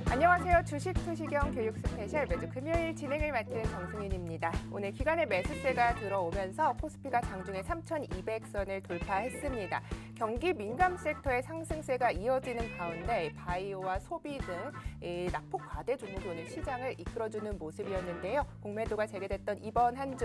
안녕하세요. 주식 투시경 교육 스페셜 매주 금요일 진행을 맡은 정승윤입니다. 오늘 기관의 매수세가 들어오면서 코스피가 장중에 3,200선을 돌파했습니다. 경기 민감 섹터의 상승세가 이어지는 가운데 바이오와 소비 등 낙폭 과대 종목이 오늘 시장을 이끌어주는 모습이었는데요. 공매도가 재개됐던 이번 한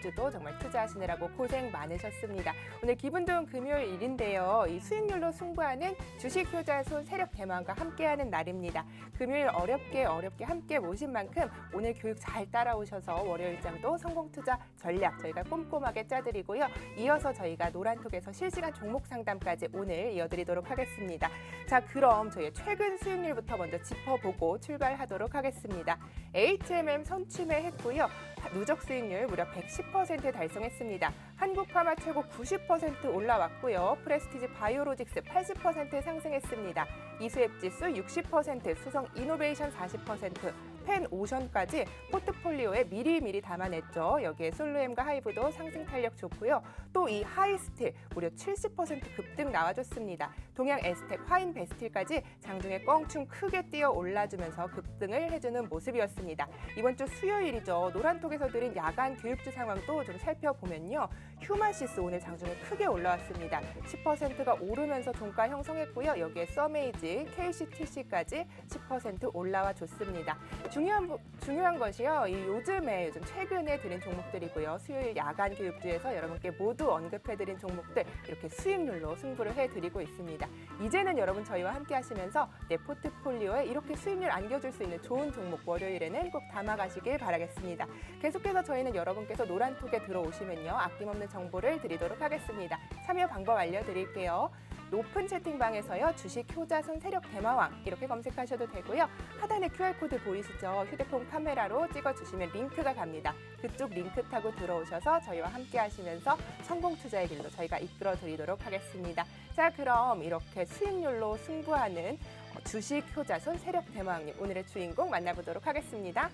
주도 정말 투자하시느라고 고생 많으셨습니다. 오늘 기분 좋은 금요일인데요. 이 수익률로 승부하는 주식 효자손 세력 대망과 함께하는 날입니다. 금요일 어렵게 함께 모신 만큼 오늘 교육 잘 따라오셔서 월요일장도 성공투자 전략 저희가 꼼꼼하게 짜드리고요. 이어서 저희가 노란톡에서 실시간 종목 상담까지 오늘 이어드리도록 하겠습니다. 자, 그럼 저희의 최근 수익률부터 먼저 짚어보고 출발하도록 하겠습니다. HMM 선취매했고요. 누적 수익률 무려 110% 달성했습니다. 한국파마 최고 90% 올라왔고요. 프레스티지 바이오로직스 80% 상승했습니다. 이수앱지수 60%, 수성 이노베이션 40%, 펜오션까지 포트폴리오에 미리미리 담아냈죠. 여기에 솔루엠과 하이브도 상승 탄력 좋고요. 또 이 하이스틸 무려 70% 급등 나와줬습니다. 동양 에스텍, 화인 베스틸까지 장중에 껑충 크게 뛰어 올라주면서 급등을 해주는 모습이었습니다. 이번 주 수요일이죠. 노란톡에서 드린 야간 교육주 상황도 좀 살펴보면요. 휴마시스 오늘 장중에 크게 올라왔습니다. 10%가 오르면서 종가 형성했고요. 여기에 서메이지, KCTC까지 10% 올라와 줬습니다. 중요한 것이요. 요즘 최근에 드린 종목들이고요. 수요일 야간 교육주에서 여러분께 모두 언급해드린 종목들 이렇게 수익률로 승부를 해드리고 있습니다. 이제는 여러분 저희와 함께 하시면서 내 포트폴리오에 이렇게 수익률 안겨줄 수 있는 좋은 종목 월요일에는 꼭 담아가시길 바라겠습니다. 계속해서 저희는 여러분께서 노란톡에 들어오시면요. 아낌없는 정보를 드리도록 하겠습니다. 참여 방법 알려드릴게요. 높은 채팅방에서요. 주식 효자손 세력 대마왕 이렇게 검색하셔도 되고요. 하단에 QR코드 보이시죠? 휴대폰 카메라로 찍어주시면 링크가 갑니다. 그쪽 링크 타고 들어오셔서 저희와 함께 하시면서 성공 투자의 길로 저희가 이끌어 드리도록 하겠습니다. 자, 그럼 이렇게 수익률로 승부하는 주식 효자손 세력 대마왕님 오늘의 주인공 만나보도록 하겠습니다.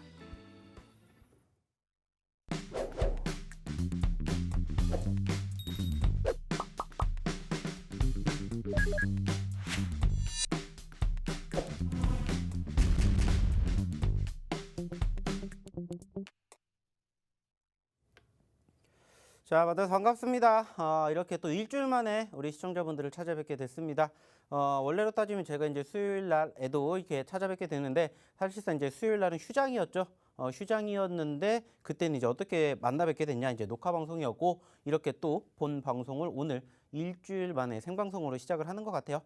자, 만나서 반갑습니다. 이렇게 또 일주일 만에 우리 시청자분들을 찾아뵙게 됐습니다. 원래로 따지면 제가 이제 수요일 날에도 이렇게 찾아뵙게 되는데 사실상 이제 수요일 날은 휴장이었죠. 휴장이었는데 그때는 이제 어떻게 만나 뵙게 됐냐 이제 녹화 방송이었고 이렇게 또 본 방송을 오늘 일주일 만에 생방송으로 시작을 하는 것 같아요.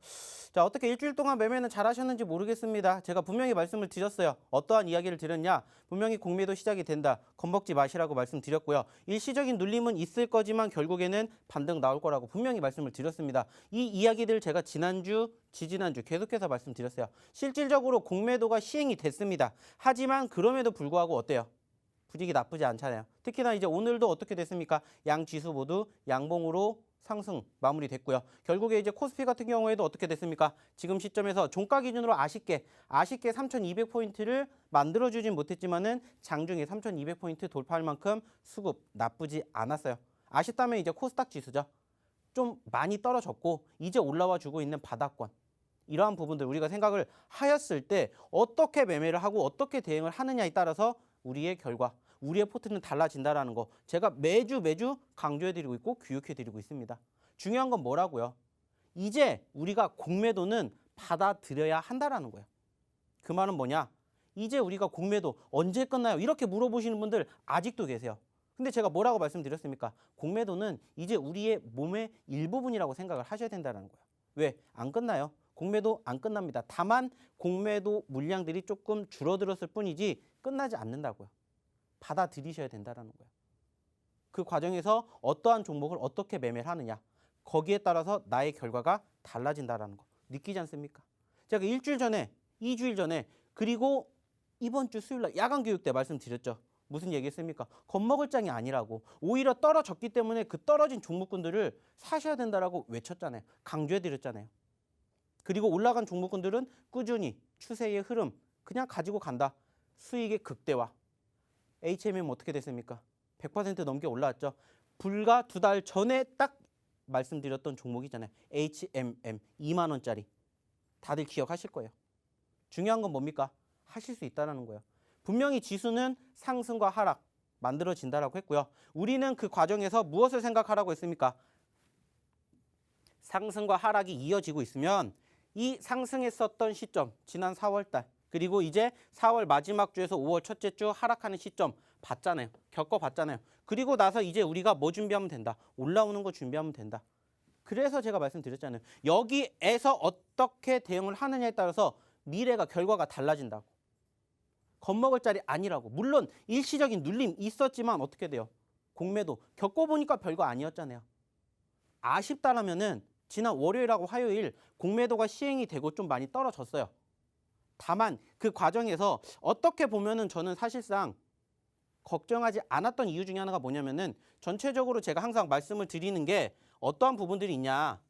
자, 어떻게 일주일 동안 매매는 잘 하셨는지 모르겠습니다. 제가 분명히 말씀을 드렸어요. 어떠한 이야기를 드렸냐? 분명히 공매도 시작이 된다. 겁먹지 마시라고 말씀드렸고요. 일시적인 눌림은 있을 거지만 결국에는 반등 나올 거라고 분명히 말씀을 드렸습니다. 이 이야기들 제가 지난주, 지지난주 계속해서 말씀드렸어요. 실질적으로 공매도가 시행이 됐습니다. 하지만 그럼에도 불구하고 어때요? 분위기 나쁘지 않잖아요. 특히나 이제 오늘도 어떻게 됐습니까? 양 지수 모두 양봉으로 상승 마무리됐고요. 결국에 이제 코스피 같은 경우에도 어떻게 됐습니까? 지금 시점에서 종가 기준으로 아쉽게 3,200포인트를 만들어주진 못했지만은 장중에 3,200포인트 돌파할 만큼 수급 나쁘지 않았어요. 아쉽다면 이제 코스닥 지수죠. 좀 많이 떨어졌고 이제 올라와 주고 있는 바닥권. 이러한 부분들 우리가 생각을 하였을 때 어떻게 매매를 하고 어떻게 대응을 하느냐에 따라서 우리의 결과, 우리의 포트는 달라진다라는 거 제가 매주 강조해드리고 있고 교육해드리고 있습니다. 중요한 건 뭐라고요? 이제 우리가 공매도는 받아들여야 한다라는 거예요. 그 말은 뭐냐? 이제 우리가 공매도 언제 끝나요? 이렇게 물어보시는 분들 아직도 계세요. 근데 제가 뭐라고 말씀드렸습니까? 공매도는 이제 우리의 몸의 일부분이라고 생각을 하셔야 된다는 거예요. 왜? 안 끝나요. 공매도 안 끝납니다. 다만 공매도 물량들이 조금 줄어들었을 뿐이지 끝나지 않는다고요. 받아들이셔야 된다는 거예요. 그 과정에서 어떠한 종목을 어떻게 매매를 하느냐. 거기에 따라서 나의 결과가 달라진다는 거. 느끼지 않습니까? 제가 일주일 전에, 2주일 전에 그리고 이번 주 수요일 날 야간 교육 때 말씀드렸죠. 무슨 얘기했습니까? 겁먹을 장이 아니라고. 오히려 떨어졌기 때문에 그 떨어진 종목군들을 사셔야 된다라고 외쳤잖아요. 강조해드렸잖아요. 그리고 올라간 종목군들은 꾸준히 추세의 흐름 그냥 가지고 간다. 수익의 극대화. HMM 어떻게 됐습니까? 100% 넘게 올라왔죠. 불과 2달 전에 딱 말씀드렸던 종목이잖아요. HMM 2만 원짜리. 다들 기억하실 거예요. 중요한 건 뭡니까? 하실 수 있다는 거예요. 분명히 지수는 상승과 하락 만들어진다라고 했고요. 우리는 그 과정에서 무엇을 생각하라고 했습니까? 상승과 하락이 이어지고 있으면 이 상승했었던 시점, 지난 4월 달, 그리고 이제 4월 마지막 주에서 5월 첫째 주 하락하는 시점 봤잖아요. 겪어봤잖아요. 그리고 나서 이제 우리가 뭐 준비하면 된다? 올라오는 거 준비하면 된다. 그래서 제가 말씀드렸잖아요. 여기에서 어떻게 대응을 하느냐에 따라서 미래가 결과가 달라진다고. 겁먹을 자리 아니라고. 물론 일시적인 눌림 있었지만 어떻게 돼요? 공매도 겪어보니까 별거 아니었잖아요. 아쉽다라면은 지난 월요일하고 화요일 공매도가 시행이 되고 좀 많이 떨어졌어요. 다만 그 과정에서 어떻게 보면은 저는 사실상 걱정하지 않았던 이유 중에 하나가 뭐냐면은 전체적으로 제가 항상 말씀을 드리는 게 어떠한 부분들이 있냐.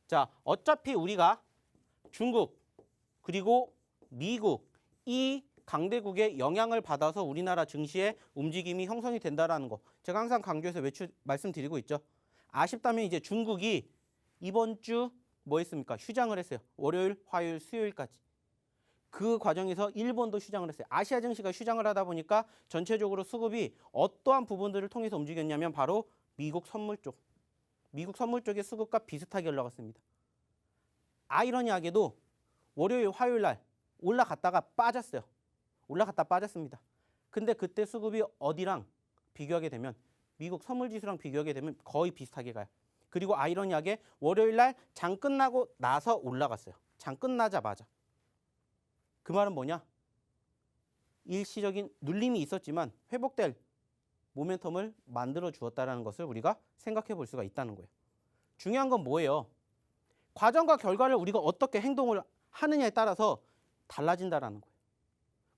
자, 어차피 우리가 중국 그리고 미국 이 강대국의 영향을 받아서 우리나라 증시의 움직임이 형성이 된다라는 거 제가 항상 강조해서 말씀드리고 있죠. 아쉽다면 이제 중국이 이번 주 뭐 했습니까? 휴장을 했어요. 월요일, 화요일, 수요일까지. 그 과정에서 일본도 휴장을 했어요. 아시아 증시가 휴장을 하다 보니까 전체적으로 수급이 어떠한 부분들을 통해서 움직였냐면 바로 미국 선물 쪽. 미국 선물 쪽의 수급과 비슷하게 올라갔습니다. 아이러니하게도 월요일, 화요일 날 올라갔다가 빠졌어요. 올라갔다 빠졌습니다. 근데 그때 수급이 어디랑 비교하게 되면 미국 선물 지수랑 비교하게 되면 거의 비슷하게 가요. 그리고 아이러니하게 월요일 날 장 끝나고 나서 올라갔어요. 장 끝나자마자. 그 말은 뭐냐? 일시적인 눌림이 있었지만 회복될 모멘텀을 만들어 주었다는 것을 우리가 생각해 볼 수가 있다는 거예요. 중요한 건 뭐예요? 과정과 결과를 우리가 어떻게 행동을 하느냐에 따라서 달라진다는 거예요.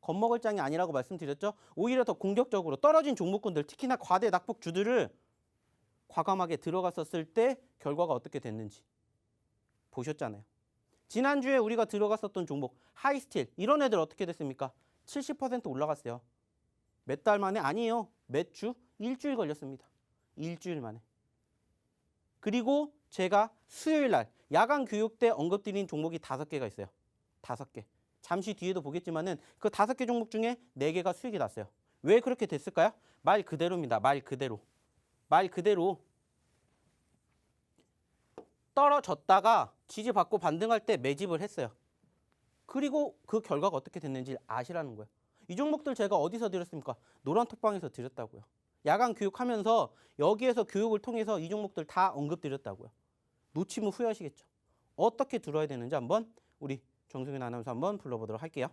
겁먹을 장이 아니라고 말씀드렸죠. 오히려 더 공격적으로 떨어진 종목군들, 특히나 과대 낙폭주들을 과감하게 들어갔었을 때 결과가 어떻게 됐는지 보셨잖아요. 지난주에 우리가 들어갔었던 종목 하이스틸 이런 애들 어떻게 됐습니까? 70% 올라갔어요. 몇 달 만에? 아니에요. 몇 주? 일주일 걸렸습니다. 일주일 만에. 그리고 제가 수요일 날 야간 교육 때 언급드린 종목이 5개가 있어요. 5개. 잠시 뒤에도 보겠지만은 그 5개 종목 중에 4개가 수익이 났어요. 왜 그렇게 됐을까요? 말 그대로입니다. 말 그대로. 말 그대로 떨어졌다가 지지받고 반등할 때 매집을 했어요. 그리고 그 결과가 어떻게 됐는지 아시라는 거예요. 이 종목들 제가 어디서 드렸습니까? 노란톡방에서 드렸다고요. 야간 교육하면서 여기에서 교육을 통해서 이 종목들 다 언급드렸다고요. 놓치면 후회하시겠죠. 어떻게 들어야 되는지 한번 우리 정승윤 아나운서 한번 불러보도록 할게요.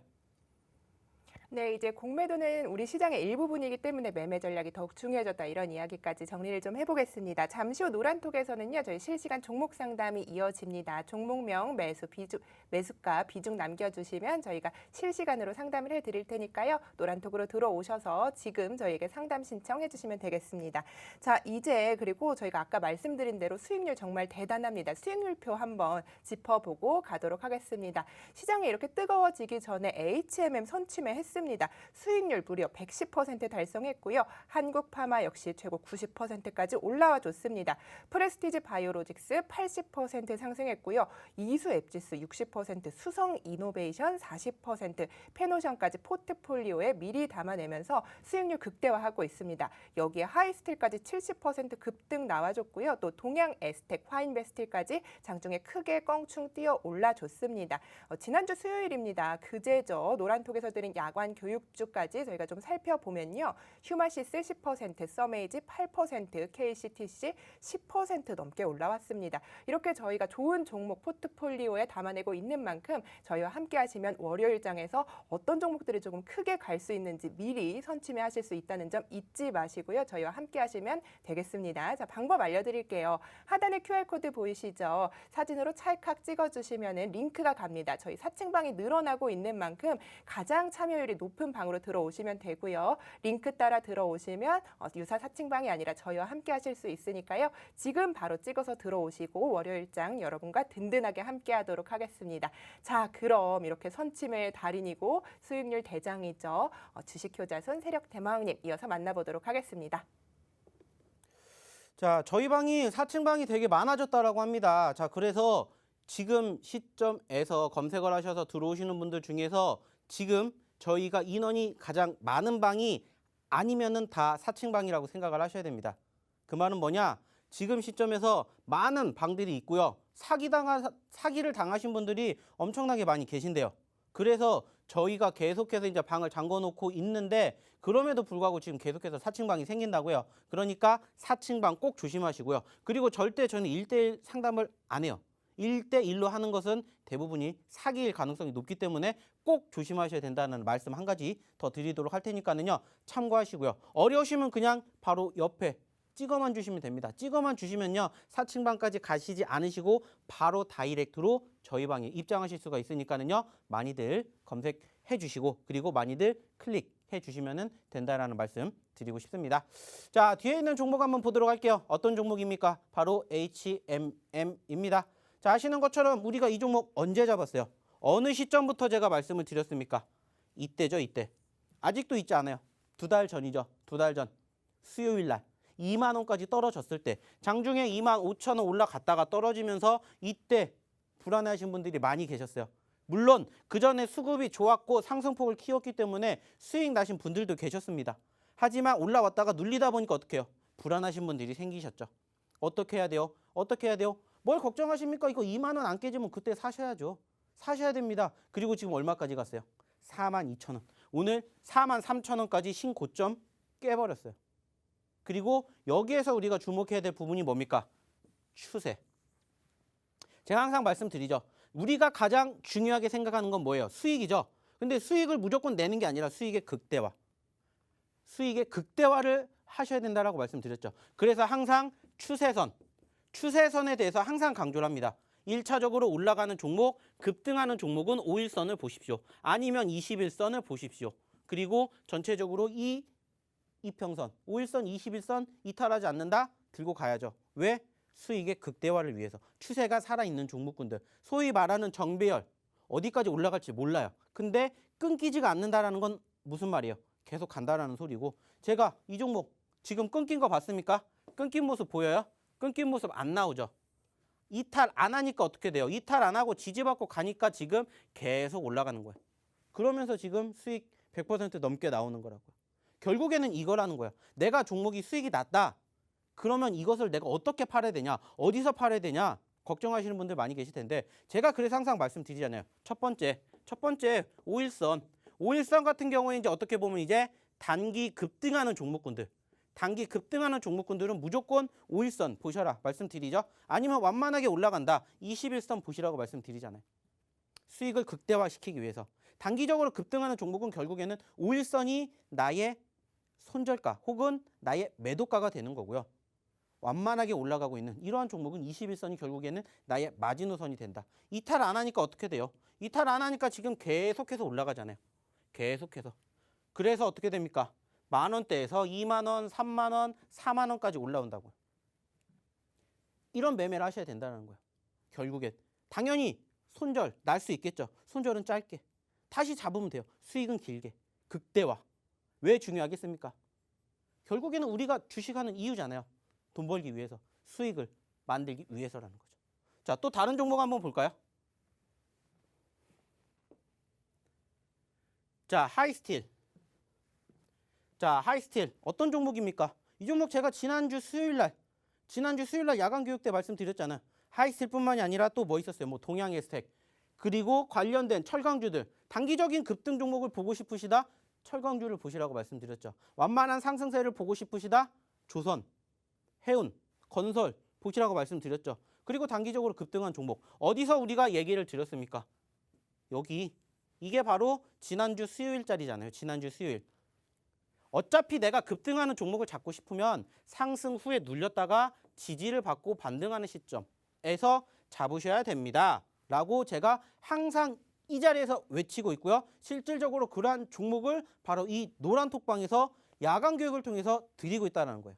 네, 이제 공매도는 우리 시장의 일부분이기 때문에 매매 전략이 더욱 중요해졌다 이런 이야기까지 정리를 좀 해보겠습니다. 잠시 후 노란톡에서는요, 저희 실시간 종목 상담이 이어집니다. 종목명, 매수가, 비중 남겨주시면 저희가 실시간으로 상담을 해드릴 테니까요. 노란톡으로 들어오셔서 지금 저희에게 상담 신청해주시면 되겠습니다. 자, 이제 그리고 저희가 아까 말씀드린 대로 수익률 정말 대단합니다. 수익률표 한번 짚어보고 가도록 하겠습니다. 시장이 이렇게 뜨거워지기 전에 HMM 선취매 했습니다. 수익률 무려 110% 달성했고요. 한국파마 역시 최고 90%까지 올라와 줬습니다. 프레스티지 바이오로직스 80% 상승했고요. 이수 앱지수 60%, 수성 이노베이션 40%, 페노션까지 포트폴리오에 미리 담아내면서 수익률 극대화하고 있습니다. 여기에 하이스틸까지 70% 급등 나와줬고요. 또 동양 에스텍, 화인베스틸까지 장중에 크게 껑충 뛰어 올라줬습니다. 지난주 수요일입니다. 그제저 노란톡에서 드린 야간 교육주까지 저희가 좀 살펴보면요. 휴마시스 10%, 서메이지 8%, KCTC 10% 넘게 올라왔습니다. 이렇게 저희가 좋은 종목 포트폴리오에 담아내고 있는 만큼 저희와 함께 하시면 월요일장에서 어떤 종목들이 조금 크게 갈 수 있는지 미리 선취매 하실 수 있다는 점 잊지 마시고요. 저희와 함께 하시면 되겠습니다. 자, 방법 알려드릴게요. 하단에 QR코드 보이시죠? 사진으로 찰칵 찍어주시면 링크가 갑니다. 저희 사칭방이 늘어나고 있는 만큼 가장 참여율이 높은 방으로 들어오시면 되고요. 링크 따라 들어오시면 유사 사칭방이 아니라 저희와 함께 하실 수 있으니까요. 지금 바로 찍어서 들어오시고 월요일장 여러분과 든든하게 함께 하도록 하겠습니다. 자, 그럼 이렇게 선침의 달인이고 수익률 대장이죠. 주식효자손 세력대마왕님 이어서 만나보도록 하겠습니다. 자, 저희 방이 사칭방이 되게 많아졌다라고 합니다. 자, 그래서 지금 시점에서 검색을 하셔서 들어오시는 분들 중에서 지금 저희가 인원이 가장 많은 방이 아니면은 다 4층 방이라고 생각을 하셔야 됩니다. 그 말은 뭐냐? 지금 시점에서 많은 방들이 있고요. 사기를 당하신 분들이 엄청나게 많이 계신데요. 그래서 저희가 계속해서 이제 방을 잠궈 놓고 있는데 그럼에도 불구하고 지금 계속해서 4층 방이 생긴다고요. 그러니까 4층 방 꼭 조심하시고요. 그리고 절대 저는 1대1 상담을 안 해요. 1대1로 하는 것은 대부분이 사기일 가능성이 높기 때문에 꼭 조심하셔야 된다는 말씀 한 가지 더 드리도록 할 테니까는요. 참고하시고요. 어려우시면 그냥 바로 옆에 찍어만 주시면 됩니다. 찍어만 주시면요. 4층 방까지 가시지 않으시고 바로 다이렉트로 저희 방에 입장하실 수가 있으니까는요. 많이들 검색해 주시고 그리고 많이들 클릭해 주시면 된다라는 말씀 드리고 싶습니다. 자, 뒤에 있는 종목 한번 보도록 할게요. 어떤 종목입니까? 바로 HMM입니다. 자, 아시는 것처럼 우리가 이 종목 언제 잡았어요? 어느 시점부터 제가 말씀을 드렸습니까? 이때죠, 이때. 아직도 있지 않아요. 2달 전이죠. 2달 전. 수요일 날. 2만 원까지 떨어졌을 때 장중에 2만 5천 원 올라갔다가 떨어지면서 이때 불안해하신 분들이 많이 계셨어요. 물론 그 전에 수급이 좋았고 상승폭을 키웠기 때문에 수익 나신 분들도 계셨습니다. 하지만 올라왔다가 눌리다 보니까 어떻게 해요? 불안하신 분들이 생기셨죠. 어떻게 해야 돼요? 어떻게 해야 돼요? 뭘 걱정하십니까? 이거 2만 원 안 깨지면 그때 사셔야죠. 사셔야 됩니다. 그리고 지금 얼마까지 갔어요? 4만 2천 원. 오늘 4만 3천 원까지 신고점 깨버렸어요. 그리고 여기에서 우리가 주목해야 될 부분이 뭡니까? 추세. 제가 항상 말씀드리죠. 우리가 가장 중요하게 생각하는 건 뭐예요? 수익이죠. 근데 수익을 무조건 내는 게 아니라 수익의 극대화. 수익의 극대화를 하셔야 된다라고 말씀드렸죠. 그래서 항상 추세선에 대해서 항상 강조를 합니다. 1차적으로 올라가는 종목, 급등하는 종목은 5일선을 보십시오. 아니면 21선을 보십시오. 그리고 전체적으로 이 이평선, 5일선, 21선 이탈하지 않는다? 들고 가야죠. 왜? 수익의 극대화를 위해서. 추세가 살아있는 종목군들. 소위 말하는 정배열. 어디까지 올라갈지 몰라요. 근데 끊기지가 않는다라는 건 무슨 말이에요? 계속 간다라는 소리고. 제가 이 종목 지금 끊긴 거 봤습니까? 끊긴 모습 보여요? 끊긴 모습 안 나오죠. 이탈 안 하니까 어떻게 돼요? 이탈 안 하고 지지받고 가니까 지금 계속 올라가는 거예요. 그러면서 지금 수익 100% 넘게 나오는 거라고요. 결국에는 이거라는 거야. 내가 종목이 수익이 났다. 그러면 이것을 내가 어떻게 팔아야 되냐? 어디서 팔아야 되냐? 걱정하시는 분들 많이 계실 텐데 제가 그래서 항상 말씀드리잖아요. 첫 번째 5일선. 5일선 같은 경우에 이제 어떻게 보면 이제 단기 급등하는 종목군들. 단기 급등하는 종목군들은 무조건 5일선 보셔라 말씀드리죠. 아니면 완만하게 올라간다. 21선 보시라고 말씀드리잖아요. 수익을 극대화시키기 위해서. 단기적으로 급등하는 종목은 결국에는 5일선이 나의 손절가 혹은 나의 매도가가 되는 거고요. 완만하게 올라가고 있는 이러한 종목은 21선이 결국에는 나의 마지노선이 된다. 이탈 안 하니까 어떻게 돼요? 이탈 안 하니까 지금 계속해서 올라가잖아요. 계속해서. 그래서 어떻게 됩니까? 만원대에서 2만원, 3만원, 4만원까지 올라온다고요. 이런 매매를 하셔야 된다는 거예요. 결국엔. 당연히 손절 날 수 있겠죠. 손절은 짧게. 다시 잡으면 돼요. 수익은 길게. 극대화. 왜 중요하겠습니까? 결국에는 우리가 주식하는 이유잖아요. 돈 벌기 위해서. 수익을 만들기 위해서라는 거죠. 자, 또 다른 종목 한번 볼까요? 자, 하이스틸. 자, 하이스틸. 어떤 종목입니까? 이 종목 제가 지난주 수요일 날 야간 교육 때 말씀드렸잖아요. 하이스틸뿐만이 아니라 또 뭐 있었어요? 뭐 동양에스텍. 그리고 관련된 철강주들. 단기적인 급등 종목을 보고 싶으시다? 철강주를 보시라고 말씀드렸죠. 완만한 상승세를 보고 싶으시다? 조선, 해운, 건설 보시라고 말씀드렸죠. 그리고 단기적으로 급등한 종목. 어디서 우리가 얘기를 드렸습니까? 여기. 이게 바로 지난주 수요일짜리잖아요. 지난주 수요일. 어차피 내가 급등하는 종목을 잡고 싶으면 상승 후에 눌렸다가 지지를 받고 반등하는 시점에서 잡으셔야 됩니다. 라고 제가 항상 이 자리에서 외치고 있고요. 실질적으로 그러한 종목을 바로 이 노란 톡방에서 야간 교육을 통해서 드리고 있다는 거예요.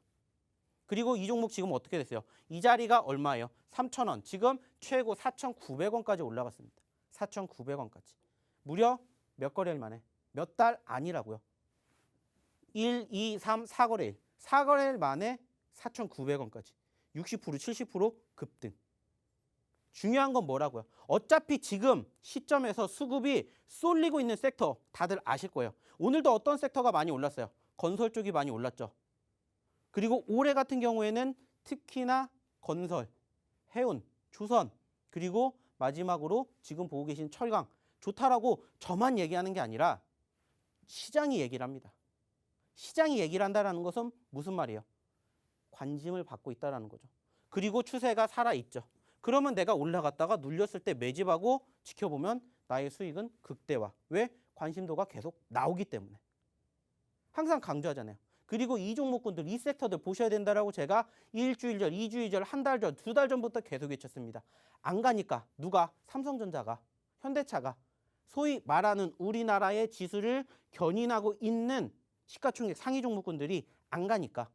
그리고 이 종목 지금 어떻게 됐어요? 이 자리가 얼마예요? 3,000원. 지금 최고 4,900원까지 올라갔습니다. 4,900원까지. 무려 몇 거래일 만에? 몇 달 아니라고요. 1, 2, 3, 4거래일. 4거래일 만에 4,900원까지. 60%, 70% 급등. 중요한 건 뭐라고요? 어차피 지금 시점에서 수급이 쏠리고 있는 섹터 다들 아실 거예요. 오늘도 어떤 섹터가 많이 올랐어요? 건설 쪽이 많이 올랐죠. 그리고 올해 같은 경우에는 특히나 건설, 해운, 조선, 그리고 마지막으로 지금 보고 계신 철강 좋다라고 저만 얘기하는 게 아니라 시장이 얘기를 합니다. 시장이 얘기를 한다는 것은 무슨 말이에요? 관심을 받고 있다는 거죠. 그리고 추세가 살아있죠. 그러면 내가 올라갔다가 눌렸을 때 매집하고 지켜보면 나의 수익은 극대화. 왜? 관심도가 계속 나오기 때문에. 항상 강조하잖아요. 그리고 이 종목군들, 이 섹터들 보셔야 된다라고 제가 일주일 전, 2주일 전, 한 달 전, 2달 전부터 계속 외쳤습니다. 안 가니까 누가? 삼성전자가, 현대차가 소위 말하는 우리나라의 지수를 견인하고 있는 시가총액 상위 종목군들이 안 가니까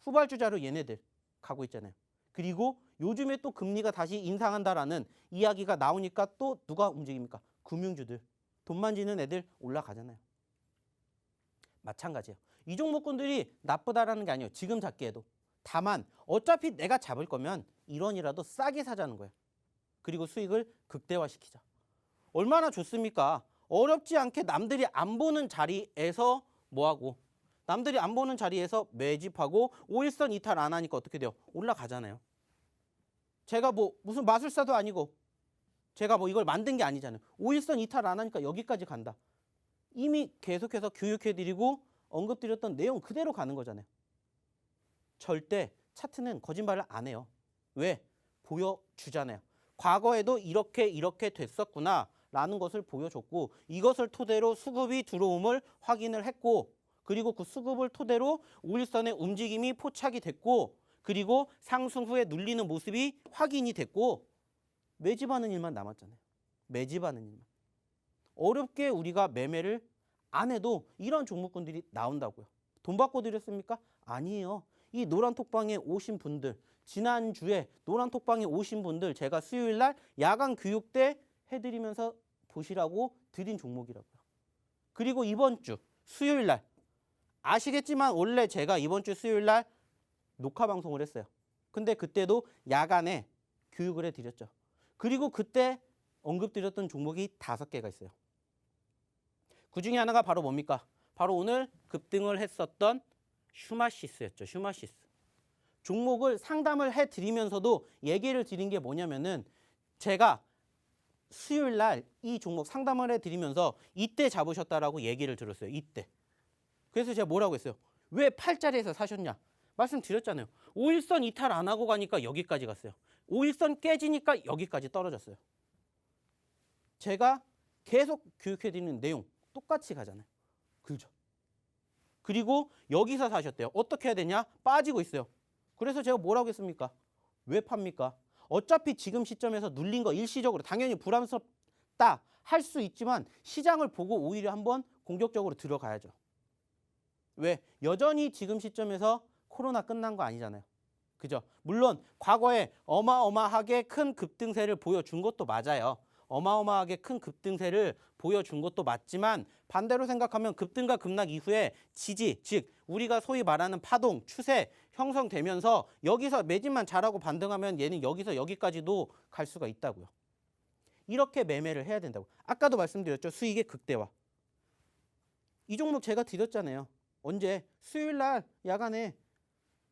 후발주자로 얘네들 가고 있잖아요. 그리고 요즘에 또 금리가 다시 인상한다라는 이야기가 나오니까 또 누가 움직입니까? 금융주들. 돈 만지는 애들 올라가잖아요. 마찬가지예요. 이 종목군들이 나쁘다라는 게 아니에요. 지금 잡기에도. 다만 어차피 내가 잡을 거면 1원이라도 싸게 사자는 거예요. 그리고 수익을 극대화시키자. 얼마나 좋습니까? 어렵지 않게 남들이 안 보는 자리에서 뭐하고 남들이 안 보는 자리에서 매집하고 5일선 이탈 안 하니까 어떻게 돼요? 올라가잖아요. 제가 뭐 무슨 마술사도 아니고 제가 뭐 이걸 만든 게 아니잖아요. 5일선 이탈 안 하니까 여기까지 간다. 이미 계속해서 교육해드리고 언급드렸던 내용 그대로 가는 거잖아요. 절대 차트는 거짓말을 안 해요. 왜? 보여주잖아요. 과거에도 이렇게 됐었구나 라는 것을 보여줬고 이것을 토대로 수급이 들어옴을 확인을 했고 그리고 그 수급을 토대로 5일선의 움직임이 포착이 됐고 그리고 상승 후에 눌리는 모습이 확인이 됐고 매집하는 일만 남았잖아요. 매집하는 일만. 어렵게 우리가 매매를 안 해도 이런 종목군들이 나온다고요. 돈 받고 드렸습니까? 아니에요. 이 노란톡방에 오신 분들, 지난주에 노란톡방에 오신 분들 제가 수요일날 야간 교육 때 해드리면서 보시라고 드린 종목이라고요. 그리고 이번 주 수요일날 아시겠지만 원래 제가 이번 주 수요일날 녹화 방송을 했어요. 근데 그때도 야간에 교육을 해드렸죠. 그리고 그때 언급드렸던 종목이 5개가 있어요. 그 중에 하나가 바로 뭡니까? 바로 오늘 급등을 했었던 슈마시스였죠. 슈마시스. 종목을 상담을 해드리면서도 얘기를 드린 게 뭐냐면은 제가 수요일 날 이 종목 상담을 해드리면서 이때 잡으셨다라고 얘기를 들었어요. 이때. 그래서 제가 뭐라고 했어요? 왜 8자리에서 사셨냐? 말씀드렸잖아요. 5일선 이탈 안 하고 가니까 여기까지 갔어요. 5일선 깨지니까 여기까지 떨어졌어요. 제가 계속 교육해드리는 내용 똑같이 가잖아요. 그죠? 그리고 여기서 사셨대요. 어떻게 해야 되냐? 빠지고 있어요. 그래서 제가 뭐라고 했습니까? 왜 팝니까? 어차피 지금 시점에서 눌린 거 일시적으로 당연히 불안스럽다 할 수 있지만 시장을 보고 오히려 한번 공격적으로 들어가야죠. 왜? 여전히 지금 시점에서 코로나 끝난 거 아니잖아요. 그죠? 물론 과거에 어마어마하게 큰 급등세를 보여준 것도 맞아요. 어마어마하게 큰 급등세를 보여준 것도 맞지만 반대로 생각하면 급등과 급락 이후에 지지, 즉 우리가 소위 말하는 파동, 추세 형성되면서 여기서 매집만 잘하고 반등하면 얘는 여기서 여기까지도 갈 수가 있다고요. 이렇게 매매를 해야 된다고. 아까도 말씀드렸죠. 수익의 극대화. 이 종목 제가 드렸잖아요. 언제? 수요일날 야간에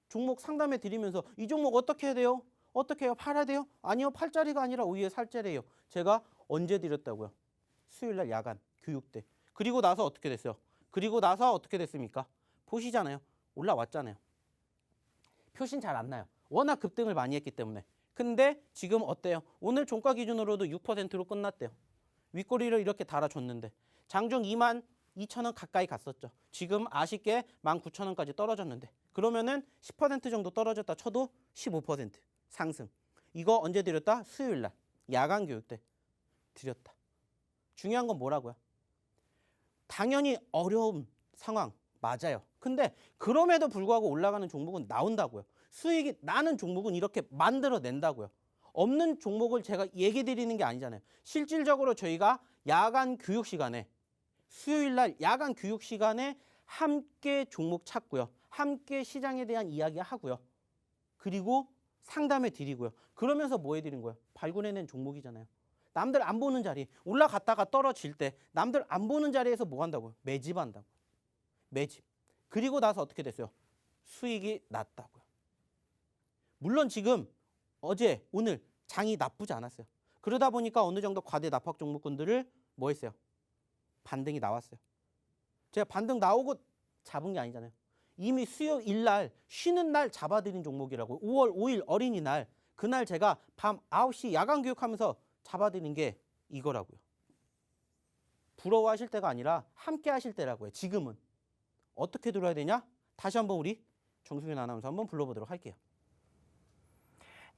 종목 상담해 드리면서 이 종목 어떻게 해야 돼요? 어떻게 해요? 팔아야 돼요? 아니요. 팔자리가 아니라 오히려 살자리예요. 제가 언제 드렸다고요? 수요일날 야간 교육 때. 그리고 나서 어떻게 됐어요? 그리고 나서 어떻게 됐습니까? 보시잖아요. 올라왔잖아요. 표시는 잘 안 나요. 워낙 급등을 많이 했기 때문에. 근데 지금 어때요? 오늘 종가 기준으로도 6%로 끝났대요. 윗꼬리를 이렇게 달아줬는데 장중 22,000원 가까이 갔었죠. 지금 아쉽게 19,000원까지 떨어졌는데 그러면은 10% 정도 떨어졌다 쳐도 15% 상승. 이거 언제 드렸다? 수요일날 야간 교육 때 드렸다. 중요한 건 뭐라고요? 당연히 어려운 상황 맞아요. 근데 그럼에도 불구하고 올라가는 종목은 나온다고요. 수익이 나는 종목은 이렇게 만들어낸다고요. 없는 종목을 제가 얘기 드리는 게 아니잖아요. 실질적으로 저희가 야간 교육 시간에 수요일날 야간 교육 시간에 함께 종목 찾고요. 함께 시장에 대한 이야기 하고요. 그리고 상담해 드리고요. 그러면서 뭐 해드린 거예요? 발굴해낸 종목이잖아요. 남들 안 보는 자리, 올라갔다가 떨어질 때 남들 안 보는 자리에서 뭐 한다고요? 매집한다고요. 매집. 그리고 나서 어떻게 됐어요? 수익이 났다고요. 물론 지금 어제, 오늘 장이 나쁘지 않았어요. 그러다 보니까 어느 정도 과대 납박 종목군들을 뭐 했어요? 반등이 나왔어요. 제가 반등 나오고 잡은 게 아니잖아요. 이미 수요일 날 쉬는 날 잡아드린 종목이라고. 5월 5일 어린이날 그날 제가 밤 9시 야간 교육하면서 잡아드린 게 이거라고요. 부러워하실 때가 아니라 함께 하실 때라고요. 지금은. 어떻게 들어야 되냐? 다시 한번 우리 정승윤 아나운서 한번 불러보도록 할게요.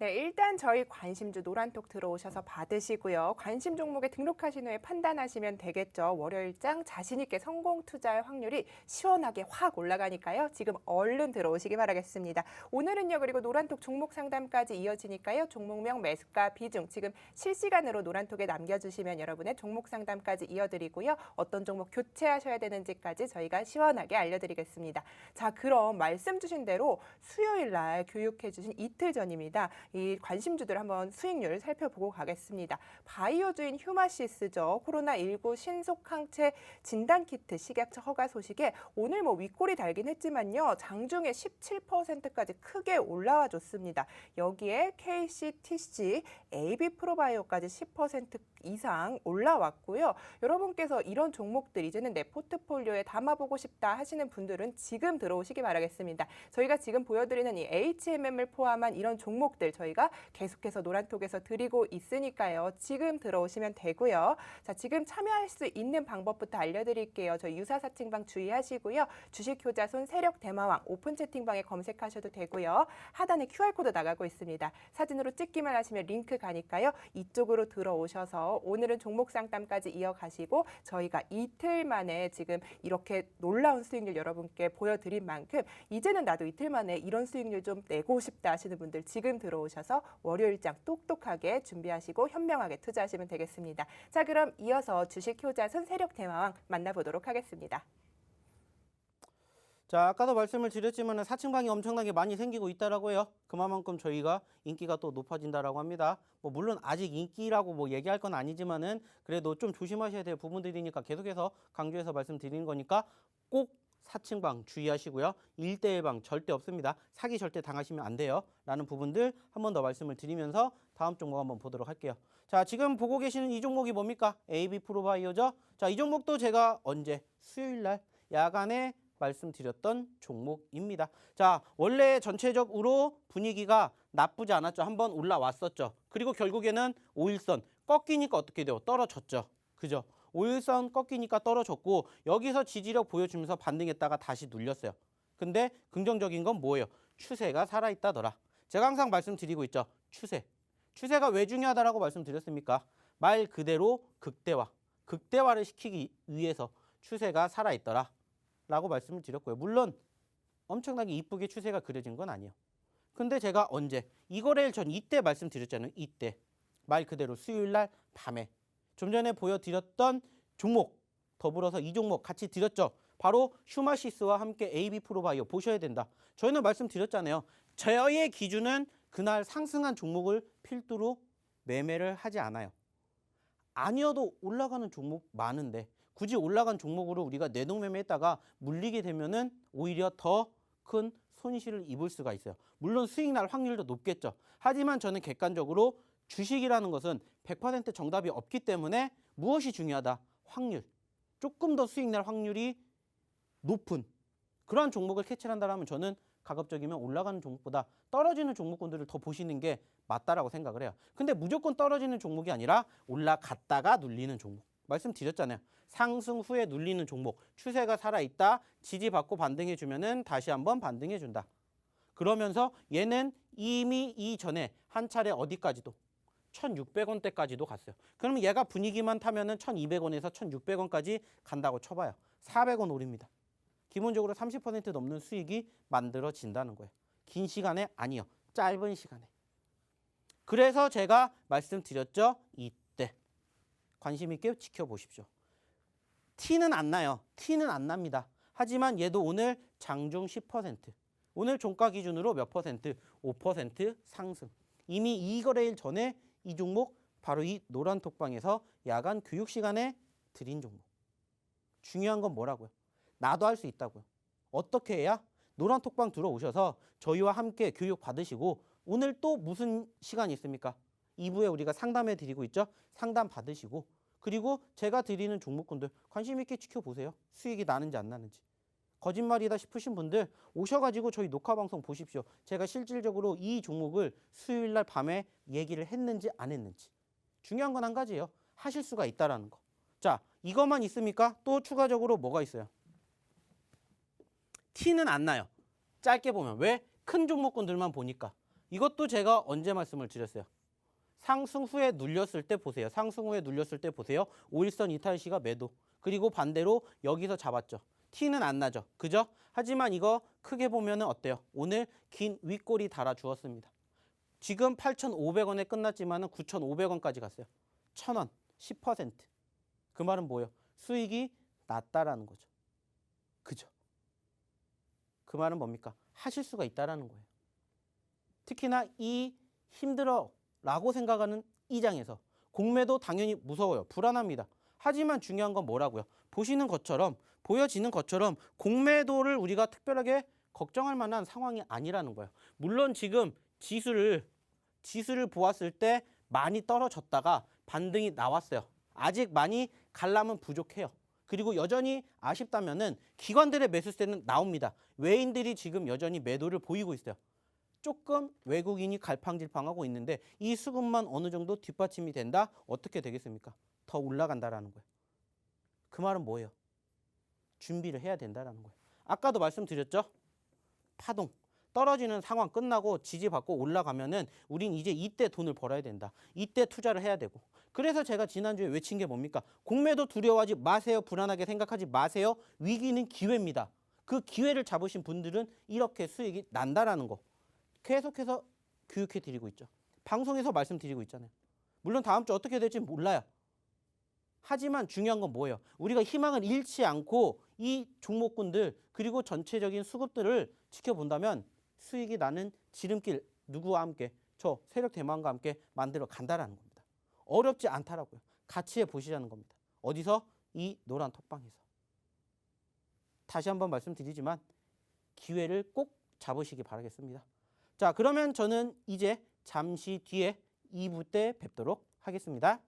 네, 일단 저희 관심주 노란톡 들어오셔서 받으시고요. 관심 종목에 등록하신 후에 판단하시면 되겠죠. 월요일장 자신 있게 성공 투자할 확률이 시원하게 확 올라가니까요. 지금 얼른 들어오시기 바라겠습니다. 오늘은요. 그리고 노란톡 종목 상담까지 이어지니까요. 종목명, 매수가, 비중 지금 실시간으로 노란톡에 남겨주시면 여러분의 종목 상담까지 이어드리고요. 어떤 종목 교체하셔야 되는지까지 저희가 시원하게 알려드리겠습니다. 자, 그럼 말씀 주신 대로 수요일 날 교육해 주신 이틀 전입니다. 이 관심주들 한번 수익률 살펴보고 가겠습니다. 바이오주인 휴마시스죠. 코로나19 신속항체 진단키트 식약 허가 소식에 오늘 뭐 윗골이 달긴 했지만요. 장중에 17%까지 크게 올라와 줬습니다. 여기에 KCTC, AB프로바이오까지 10% 이상 올라왔고요. 여러분께서 이런 종목들 이제는 내 포트폴리오에 담아보고 싶다 하시는 분들은 지금 들어오시기 바라겠습니다. 저희가 지금 보여드리는 이 HMM을 포함한 이런 종목들 저희가 계속해서 노란톡에서 드리고 있으니까요. 지금 들어오시면 되고요. 자, 지금 참여할 수 있는 방법부터 알려드릴게요. 저희 유사사칭방 주의하시고요. 주식효자손 세력대마왕 오픈 채팅방에 검색하셔도 되고요. 하단에 QR코드 나가고 있습니다. 사진으로 찍기만 하시면 링크 가니까요. 이쪽으로 들어오셔서 오늘은 종목 상담까지 이어가시고 저희가 이틀 만에 지금 이렇게 놀라운 수익률 여러분께 보여드린 만큼 이제는 나도 이틀 만에 이런 수익률 좀 내고 싶다 하시는 분들 지금 들어오셔서 월요일장 똑똑하게 준비하시고 현명하게 투자하시면 되겠습니다. 자, 그럼 이어서 주식 효자손 세력 대마왕 만나보도록 하겠습니다. 자, 아까도 말씀을 드렸지만 사칭방이 엄청나게 많이 생기고 있다라고 해요. 그만큼 저희가 인기가 또 높아진다라고 합니다. 뭐 물론 아직 인기라고 뭐 얘기할 건 아니지만은 그래도 좀 조심하셔야 될 부분들이니까 계속해서 강조해서 말씀드리는 거니까 꼭 사칭방 주의하시고요. 1대1방 절대 없습니다. 사기 절대 당하시면 안 돼요. 라는 부분들 한 번 더 말씀을 드리면서 다음 종목 한번 보도록 할게요. 자, 지금 보고 계시는 이 종목이 뭡니까? AB프로바이오죠. 자, 이 종목도 제가 언제? 수요일 날 야간에 말씀드렸던 종목입니다. 자, 원래 전체적으로 분위기가 나쁘지 않았죠. 한번 올라왔었죠. 그리고 결국에는 5일선 꺾이니까 어떻게 돼요? 떨어졌죠. 그죠? 5일선 꺾이니까 떨어졌고 여기서 지지력 보여주면서 반등했다가 다시 눌렸어요. 근데 긍정적인 건 뭐예요? 추세가 살아있다더라. 제가 항상 말씀드리고 있죠. 추세가 왜 중요하다라고 말씀드렸습니까? 말 그대로 극대화를 시키기 위해서 추세가 살아있더라 라고 말씀을 드렸고요. 물론 엄청나게 이쁘게 추세가 그려진 건 아니에요. 근데 제가 언제? 이거래일 전 이때 말씀드렸잖아요. 이때. 말 그대로 수요일 날 밤에. 좀 전에 보여드렸던 종목 더불어서 이 종목 같이 드렸죠. 바로 휴마시스와 함께 AB프로바이오 보셔야 된다. 저희는 말씀드렸잖아요. 저의 기준은 그날 상승한 종목을 필두로 매매를 하지 않아요. 아니어도 올라가는 종목 많은데 굳이 올라간 종목으로 우리가 내동매매했다가 물리게 되면은 오히려 더 큰 손실을 입을 수가 있어요. 물론 수익 날 확률도 높겠죠. 하지만 저는 객관적으로 주식이라는 것은 100% 정답이 없기 때문에 무엇이 중요하다? 확률. 조금 더 수익 날 확률이 높은 그러한 종목을 캐치를 한다면 저는 가급적이면 올라가는 종목보다 떨어지는 종목군들을 더 보시는 게 맞다라고 생각을 해요. 근데 무조건 떨어지는 종목이 아니라 올라갔다가 눌리는 종목. 말씀드렸잖아요. 상승 후에 눌리는 종목. 추세가 살아있다. 지지받고 반등해주면은 다시 한번 반등해준다. 그러면서 얘는 이미 이전에 한 차례 어디까지도 1,600원대까지도 갔어요. 그러면 얘가 분위기만 타면은 1,200원에서 1,600원까지 간다고 쳐봐요. 400원 오릅니다. 기본적으로 30% 넘는 수익이 만들어진다는 거예요. 긴 시간에 아니요. 짧은 시간에. 그래서 제가 말씀드렸죠. 이때 관심 있게 지켜보십시오. 티는 안 나요. 티는 안 납니다. 하지만 얘도 오늘 장중 10%. 오늘 종가 기준으로 몇 퍼센트? 5% 상승. 이미 이 거래일 전에 이 종목 바로 이 노란 톡방에서 야간 교육 시간에 드린 종목. 중요한 건 뭐라고요? 나도 할 수 있다고요. 어떻게 해야? 노란 톡방 들어오셔서 저희와 함께 교육 받으시고 오늘 또 무슨 시간이 있습니까? 2부에 우리가 상담해 드리고 있죠? 상담 받으시고 그리고 제가 드리는 종목군들 관심 있게 지켜보세요. 수익이 나는지 안 나는지. 거짓말이다 싶으신 분들 오셔가지고 저희 녹화방송 보십시오. 제가 실질적으로 이 종목을 수요일 날 밤에 얘기를 했는지 안 했는지. 중요한 건 한 가지예요. 하실 수가 있다라는 거. 자, 이것만 있습니까? 또 추가적으로 뭐가 있어요? 티는 안 나요. 짧게 보면. 왜? 큰 종목군들만 보니까. 이것도 제가 언제 말씀을 드렸어요? 상승 후에 눌렸을 때 보세요. 상승 후에 눌렸을 때 보세요. 5일선 이탈 시가 매도. 그리고 반대로 여기서 잡았죠. 티는 안 나죠. 그죠? 하지만 이거 크게 보면은 어때요? 오늘 긴 윗골이 달아 주었습니다. 지금 8,500원에 끝났지만은 9,500원까지 갔어요. 1,000원, 10%. 그 말은 뭐예요? 수익이 낮다라는 거죠. 그죠? 그 말은 뭡니까? 하실 수가 있다라는 거예요. 특히나 이 힘들어 라고 생각하는 이 장에서 공매도 당연히 무서워요. 불안합니다. 하지만 중요한 건 뭐라고요? 보시는 것처럼 보여지는 것처럼 공매도를 우리가 특별하게 걱정할 만한 상황이 아니라는 거예요. 물론 지금 지수를 보았을 때 많이 떨어졌다가 반등이 나왔어요. 아직 많이 관람은 부족해요. 그리고 여전히 아쉽다면은 기관들의 매수세는 나옵니다. 외인들이 지금 여전히 매도를 보이고 있어요. 조금 외국인이 갈팡질팡하고 있는데 이 수급만 어느 정도 뒷받침이 된다? 어떻게 되겠습니까? 더 올라간다라는 거예요. 그 말은 뭐예요? 준비를 해야 된다라는 거예요. 아까도 말씀드렸죠? 파동. 떨어지는 상황 끝나고 지지받고 올라가면은 우린 이제 이때 돈을 벌어야 된다. 이때 투자를 해야 되고. 그래서 제가 지난주에 외친 게 뭡니까? 공매도 두려워하지 마세요. 불안하게 생각하지 마세요. 위기는 기회입니다. 그 기회를 잡으신 분들은 이렇게 수익이 난다라는 거. 계속해서 교육해 드리고 있죠. 방송에서 말씀드리고 있잖아요. 물론 다음 주 어떻게 될지 몰라요. 하지만 중요한 건 뭐예요? 우리가 희망을 잃지 않고 이 종목군들 그리고 전체적인 수급들을 지켜본다면 수익이 나는 지름길 누구와 함께? 저 세력 대망과 함께 만들어 간다라는 겁니다. 어렵지 않다라고요. 같이 해보시자는 겁니다. 어디서? 이 노란 톡방에서. 다시 한번 말씀드리지만 기회를 꼭 잡으시기 바라겠습니다. 자, 그러면 저는 이제 잠시 뒤에 2부 때 뵙도록 하겠습니다.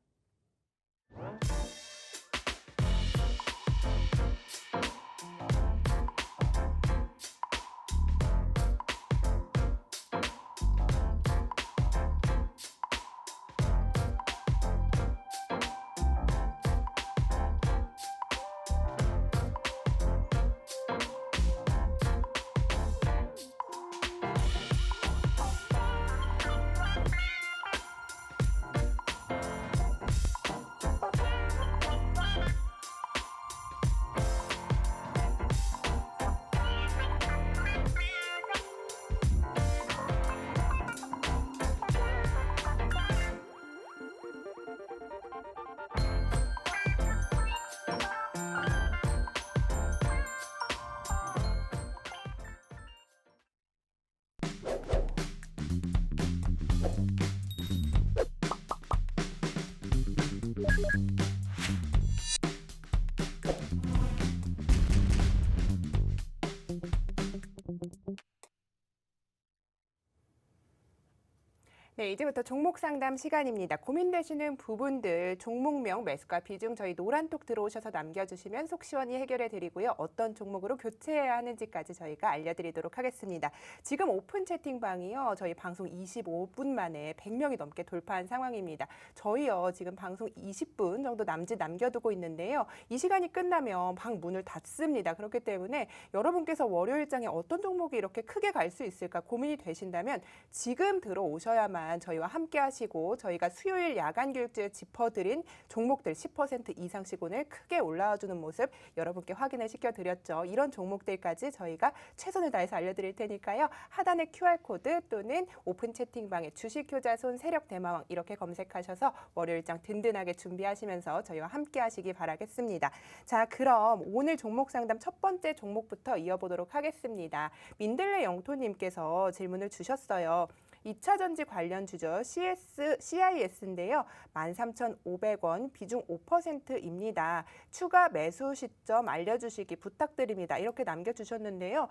네, 이제부터 종목 상담 시간입니다. 고민되시는 부분들, 종목명, 매수가 비중 저희 노란톡 들어오셔서 남겨주시면 속 시원히 해결해 드리고요. 어떤 종목으로 교체해야 하는지까지 저희가 알려드리도록 하겠습니다. 지금 오픈 채팅방이요. 저희 방송 25분 만에 100명이 넘게 돌파한 상황입니다. 저희요, 지금 방송 20분 정도 남짓 남겨두고 있는데요. 이 시간이 끝나면 방 문을 닫습니다. 그렇기 때문에 여러분께서 월요일장에 어떤 종목이 이렇게 크게 갈 수 있을까 고민이 되신다면 지금 들어오셔야만 동안 저희와 함께 하시고 저희가 수요일 야간 교육주에 짚어드린 종목들 10% 이상씩 오늘 크게 올라와주는 모습 여러분께 확인을 시켜드렸죠. 이런 종목들까지 저희가 최선을 다해서 알려드릴 테니까요. 하단의 QR코드 또는 오픈 채팅방에 주식효자손 세력대마왕 이렇게 검색하셔서 월요일장 든든하게 준비하시면서 저희와 함께 하시기 바라겠습니다. 자, 그럼 오늘 종목 상담 첫 번째 종목부터 이어보도록 하겠습니다. 민들레 영토님께서 질문을 주셨어요. 2차 전지 관련 주죠. CIS인데요. 13,500원, 비중 5%입니다. 추가 매수 시점 알려주시기 부탁드립니다. 이렇게 남겨주셨는데요.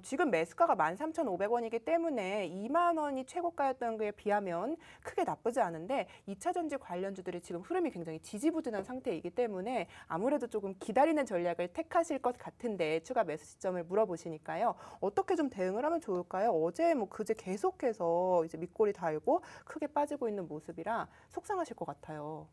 지금 매수가가 13,500원이기 때문에 2만 원이 최고가였던 거에 비하면 크게 나쁘지 않은데 2차 전지 관련주들이 지금 흐름이 굉장히 지지부진한 상태이기 때문에 아무래도 조금 기다리는 전략을 택하실 것 같은데 추가 매수 시점을 물어보시니까요. 어떻게 좀 대응을 하면 좋을까요? 어제 그제 계속해서 이제 밑골이 달고 크게 빠지고 있는 모습이라 속상하실 것 같아요.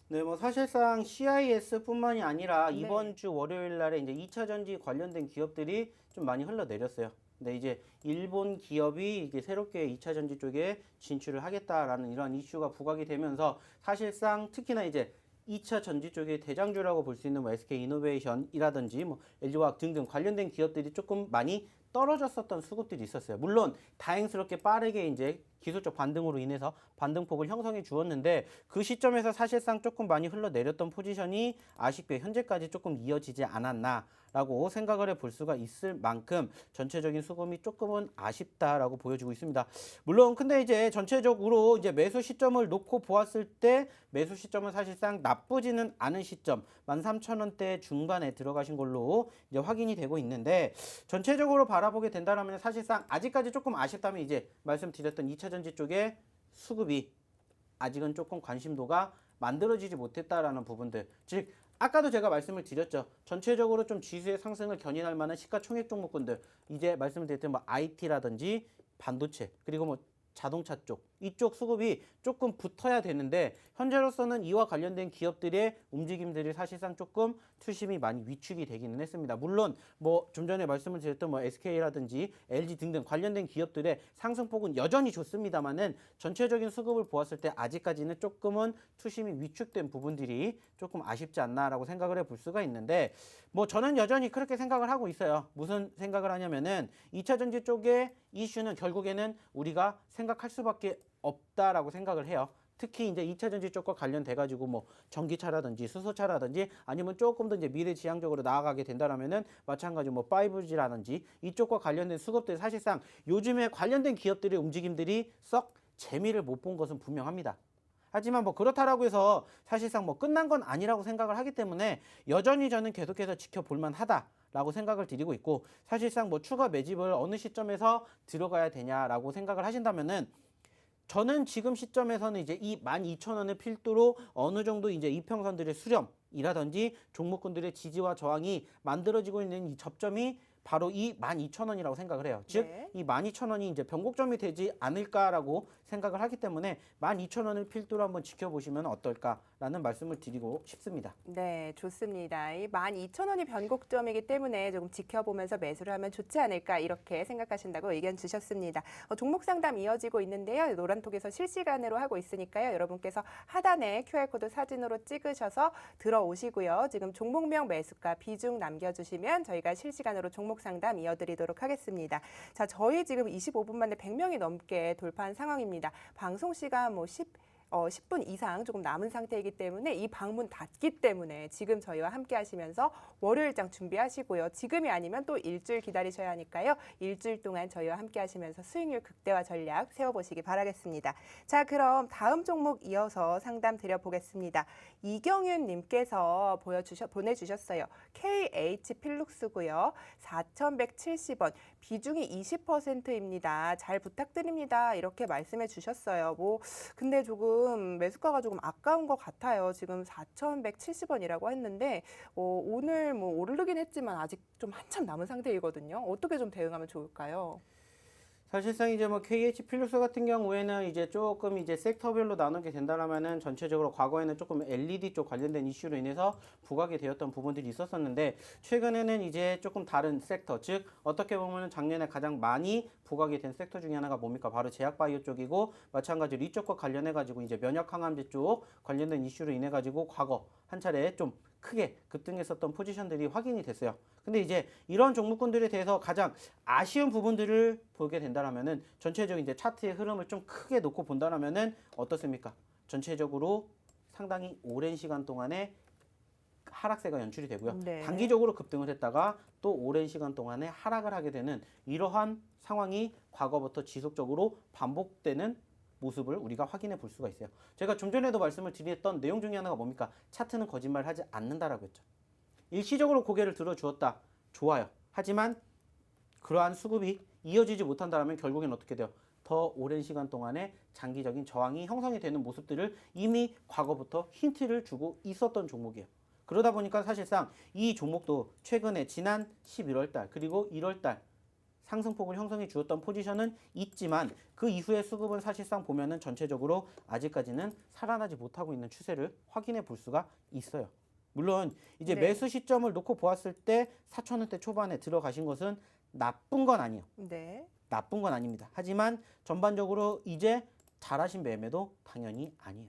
네, 사실상 CIS뿐만이 아니라 네. 이번 주 월요일 날에 이제 2차 전지 관련된 기업들이 좀 많이 흘러내렸어요. 근데 이제 일본 기업이 이게 새롭게 2차 전지 쪽에 진출을 하겠다라는 이런 이슈가 부각이 되면서 사실상 특히나 이제 2차 전지 쪽의 대장주라고 볼 수 있는 SK이노베이션이라든지 LG화학 등등 관련된 기업들이 조금 많이 떨어졌었던 수급들이 있었어요. 물론 다행스럽게 빠르게 이제 기술적 반등으로 인해서 반등폭을 형성해 주었는데 그 시점에서 사실상 조금 많이 흘러내렸던 포지션이 아쉽게 현재까지 조금 이어지지 않았나라고 생각을 해볼 수가 있을 만큼 전체적인 수급이 조금은 아쉽다라고 보여지고 있습니다. 물론 근데 이제 전체적으로 이제 매수 시점을 놓고 보았을 때 매수 시점은 사실상 나쁘지는 않은 시점 13,000원대 중반에 들어가신 걸로 이제 확인이 되고 있는데 전체적으로 바라보게 된다면 사실상 아직까지 조금 아쉽다면 이제 말씀드렸던 2차 전지 쪽에 수급이 아직은 조금 관심도가 만들어지지 못했다라는 부분들, 즉 아까도 제가 말씀을 드렸죠. 전체적으로 좀 지수의 상승을 견인할 만한 시가총액 종목군들 이제 말씀을 드렸던 IT라든지 반도체 그리고 자동차 쪽 이쪽 수급이 조금 붙어야 되는데 현재로서는 이와 관련된 기업들의 움직임들이 사실상 조금 투심이 많이 위축이 되기는 했습니다. 물론 좀 전에 말씀을 드렸던 SK라든지 LG 등등 관련된 기업들의 상승폭은 여전히 좋습니다만은 전체적인 수급을 보았을 때 아직까지는 조금은 투심이 위축된 부분들이 조금 아쉽지 않나라고 생각을 해볼 수가 있는데 저는 여전히 그렇게 생각을 하고 있어요. 무슨 생각을 하냐면은 2차 전지 쪽의 이슈는 결국에는 우리가 생각할 수밖에 없다라고 생각을 해요. 특히 이제 2차 전지 쪽과 관련돼 가지고 전기차라든지 수소차라든지 아니면 조금 더 이제 미래지향적으로 나아가게 된다라면은 마찬가지로 5G라든지 이쪽과 관련된 수급들 사실상 요즘에 관련된 기업들의 움직임들이 썩 재미를 못 본 것은 분명합니다. 하지만 그렇다라고 해서 사실상 끝난 건 아니라고 생각을 하기 때문에 여전히 저는 계속해서 지켜볼 만하다라고 생각을 드리고 있고 사실상 추가 매집을 어느 시점에서 들어가야 되냐라고 생각을 하신다면은 저는 지금 시점에서는 이제 이 12,000원을 필두로 어느 정도 이제 이평선들의 수렴이라든지 종목군들의 지지와 저항이 만들어지고 있는 이 접점이 바로 이 12,000원이라고 생각을 해요. 즉, 이 12,000원이 이제 변곡점이 되지 않을까라고 생각을 하기 때문에 12,000원을 필두로 한번 지켜보시면 어떨까라는 말씀을 드리고 싶습니다. 네, 좋습니다. 이 12,000원이 변곡점이기 때문에 조금 지켜보면서 매수를 하면 좋지 않을까 이렇게 생각하신다고 의견 주셨습니다. 종목 상담 이어지고 있는데요. 노란톡에서 실시간으로 하고 있으니까요. 여러분께서 하단에 QR코드 사진으로 찍으셔서 들어오시고요. 지금 종목명 매수가 비중 남겨주시면 저희가 실시간으로 종목 상담 이어드리도록 하겠습니다. 자, 저희 지금 25분 만에 100명이 넘게 돌파한 상황입니다. 방송 시간 10분 이상 조금 남은 상태이기 때문에 이 방문 닫기 때문에 지금 저희와 함께 하시면서 월요일장 준비하시고요. 지금이 아니면 또 일주일 기다리셔야 하니까요. 일주일 동안 저희와 함께 하시면서 수익률 극대화 전략 세워보시기 바라겠습니다. 자, 그럼 다음 종목 이어서 상담 드려보겠습니다. 이경윤 님께서 보내주셨어요. KH 필룩스고요. 4,170원. 비중이 20%입니다. 잘 부탁드립니다. 이렇게 말씀해 주셨어요. 근데 조금 매수가가 조금 아까운 것 같아요. 지금 4,170원이라고 했는데 오늘 오르긴 했지만 아직 좀 한참 남은 상태이거든요. 어떻게 좀 대응하면 좋을까요? 사실상 이제 뭐 KH 필로스 같은 경우에는 이제 조금 이제 섹터별로 나누게 된다라면은 전체적으로 과거에는 조금 LED 쪽 관련된 이슈로 인해서 부각이 되었던 부분들이 있었었는데 최근에는 이제 조금 다른 섹터, 즉 어떻게 보면은 작년에 가장 많이 부각이 된 섹터 중에 하나가 뭡니까? 바로 제약바이오 쪽이고 마찬가지로 이쪽과 관련해 가지고 이제 면역항암제 쪽 관련된 이슈로 인해 가지고 과거 한 차례 좀 크게 급등했었던 포지션들이 확인이 됐어요. 근데 이제 이런 종목군들에 대해서 가장 아쉬운 부분들을 보게 된다라면은 전체적인 이제 차트의 흐름을 좀 크게 놓고 본다라면은 어떻습니까? 전체적으로 상당히 오랜 시간 동안에 하락세가 연출이 되고요. 네. 단기적으로 급등을 했다가 또 오랜 시간 동안에 하락을 하게 되는 이러한 상황이 과거부터 지속적으로 반복되는 모습을 우리가 확인해 볼 수가 있어요. 제가 좀 전에도 말씀을 드렸던 내용 중에 하나가 뭡니까? 차트는 거짓말하지 않는다라고 했죠. 일시적으로 고개를 들어주었다. 좋아요. 하지만 그러한 수급이 이어지지 못한다면 결국엔 어떻게 돼요? 더 오랜 시간 동안에 장기적인 저항이 형성이 되는 모습들을 이미 과거부터 힌트를 주고 있었던 종목이에요. 그러다 보니까 사실상 이 종목도 최근에 지난 11월 달 그리고 1월 달 상승폭을 형성해 주었던 포지션은 있지만 그 이후의 수급은 사실상 보면은 전체적으로 아직까지는 살아나지 못하고 있는 추세를 확인해 볼 수가 있어요. 물론 이제 네. 매수 시점을 놓고 보았을 때 4,000원대 초반에 들어가신 것은 나쁜 건 아니에요. 네. 나쁜 건 아닙니다. 하지만 전반적으로 이제 잘하신 매매도 당연히 아니에요.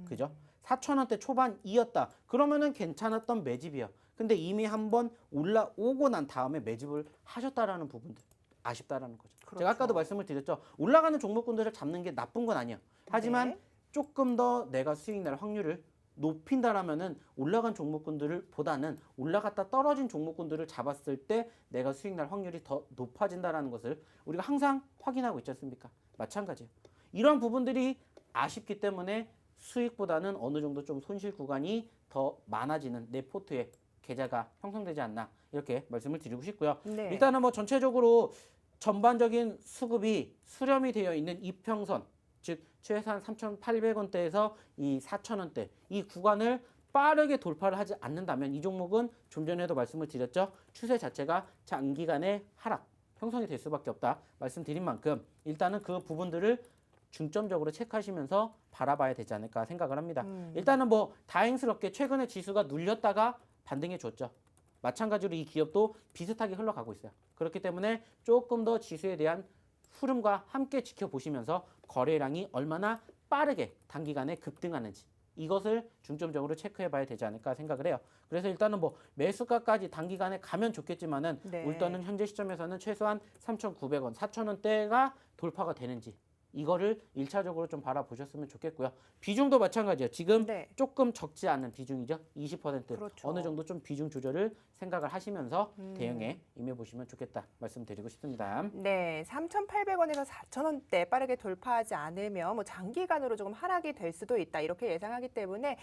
그죠? 4,000원대 초반이었다. 그러면은 괜찮았던 매집이에요. 근데 이미 한번 올라오고 난 다음에 매집을 하셨다라는 부분들. 아쉽다라는 거죠. 그렇죠. 제가 아까도 말씀을 드렸죠. 올라가는 종목군들을 잡는 게 나쁜 건 아니에요. 하지만 네. 조금 더 내가 수익 날 확률을 높인다라면은 올라간 종목군들을 보다는 올라갔다 떨어진 종목군들을 잡았을 때 내가 수익 날 확률이 더 높아진다라는 것을 우리가 항상 확인하고 있지 않습니까? 마찬가지예요. 이런 부분들이 아쉽기 때문에 수익보다는 어느 정도 좀 손실 구간이 더 많아지는 내 포트에 계좌가 형성되지 않나 이렇게 말씀을 드리고 싶고요. 네. 일단은 뭐 전체적으로 전반적인 수급이 수렴이 되어 있는 이평선, 즉 최소한 3,800원대에서 이 4,000원대 이 구간을 빠르게 돌파를 하지 않는다면 이 종목은 좀 전에도 말씀을 드렸죠. 추세 자체가 장기간의 하락 형성이 될 수밖에 없다 말씀드린 만큼 일단은 그 부분들을 중점적으로 체크하시면서 바라봐야 되지 않을까 생각을 합니다. 일단은 뭐 다행스럽게 최근에 지수가 눌렸다가 반등해 줬죠. 마찬가지로 이 기업도 비슷하게 흘러가고 있어요. 그렇기 때문에 조금 더 지수에 대한 흐름과 함께 지켜보시면서 거래량이 얼마나 빠르게 단기간에 급등하는지 이것을 중점적으로 체크해 봐야 되지 않을까 생각을 해요. 그래서 일단은 뭐 매수가까지 단기간에 가면 좋겠지만은 네. 일단은 현재 시점에서는 최소한 3,900원, 4,000원대가 돌파가 되는지 이거를 1차적으로 좀 바라보셨으면 좋겠고요. 비중도 마찬가지예요. 지금 네. 조금 적지 않은 비중이죠. 20% 그렇죠. 어느 정도 좀 비중 조절을 생각을 하시면서 대응에 임해보시면 좋겠다 말씀드리고 싶습니다. 네, 3,800원에서 4,000원대 빠르게 돌파하지 않으면 뭐 장기간으로 조금 하락이 될 수도 있다 이렇게 예상하기 때문에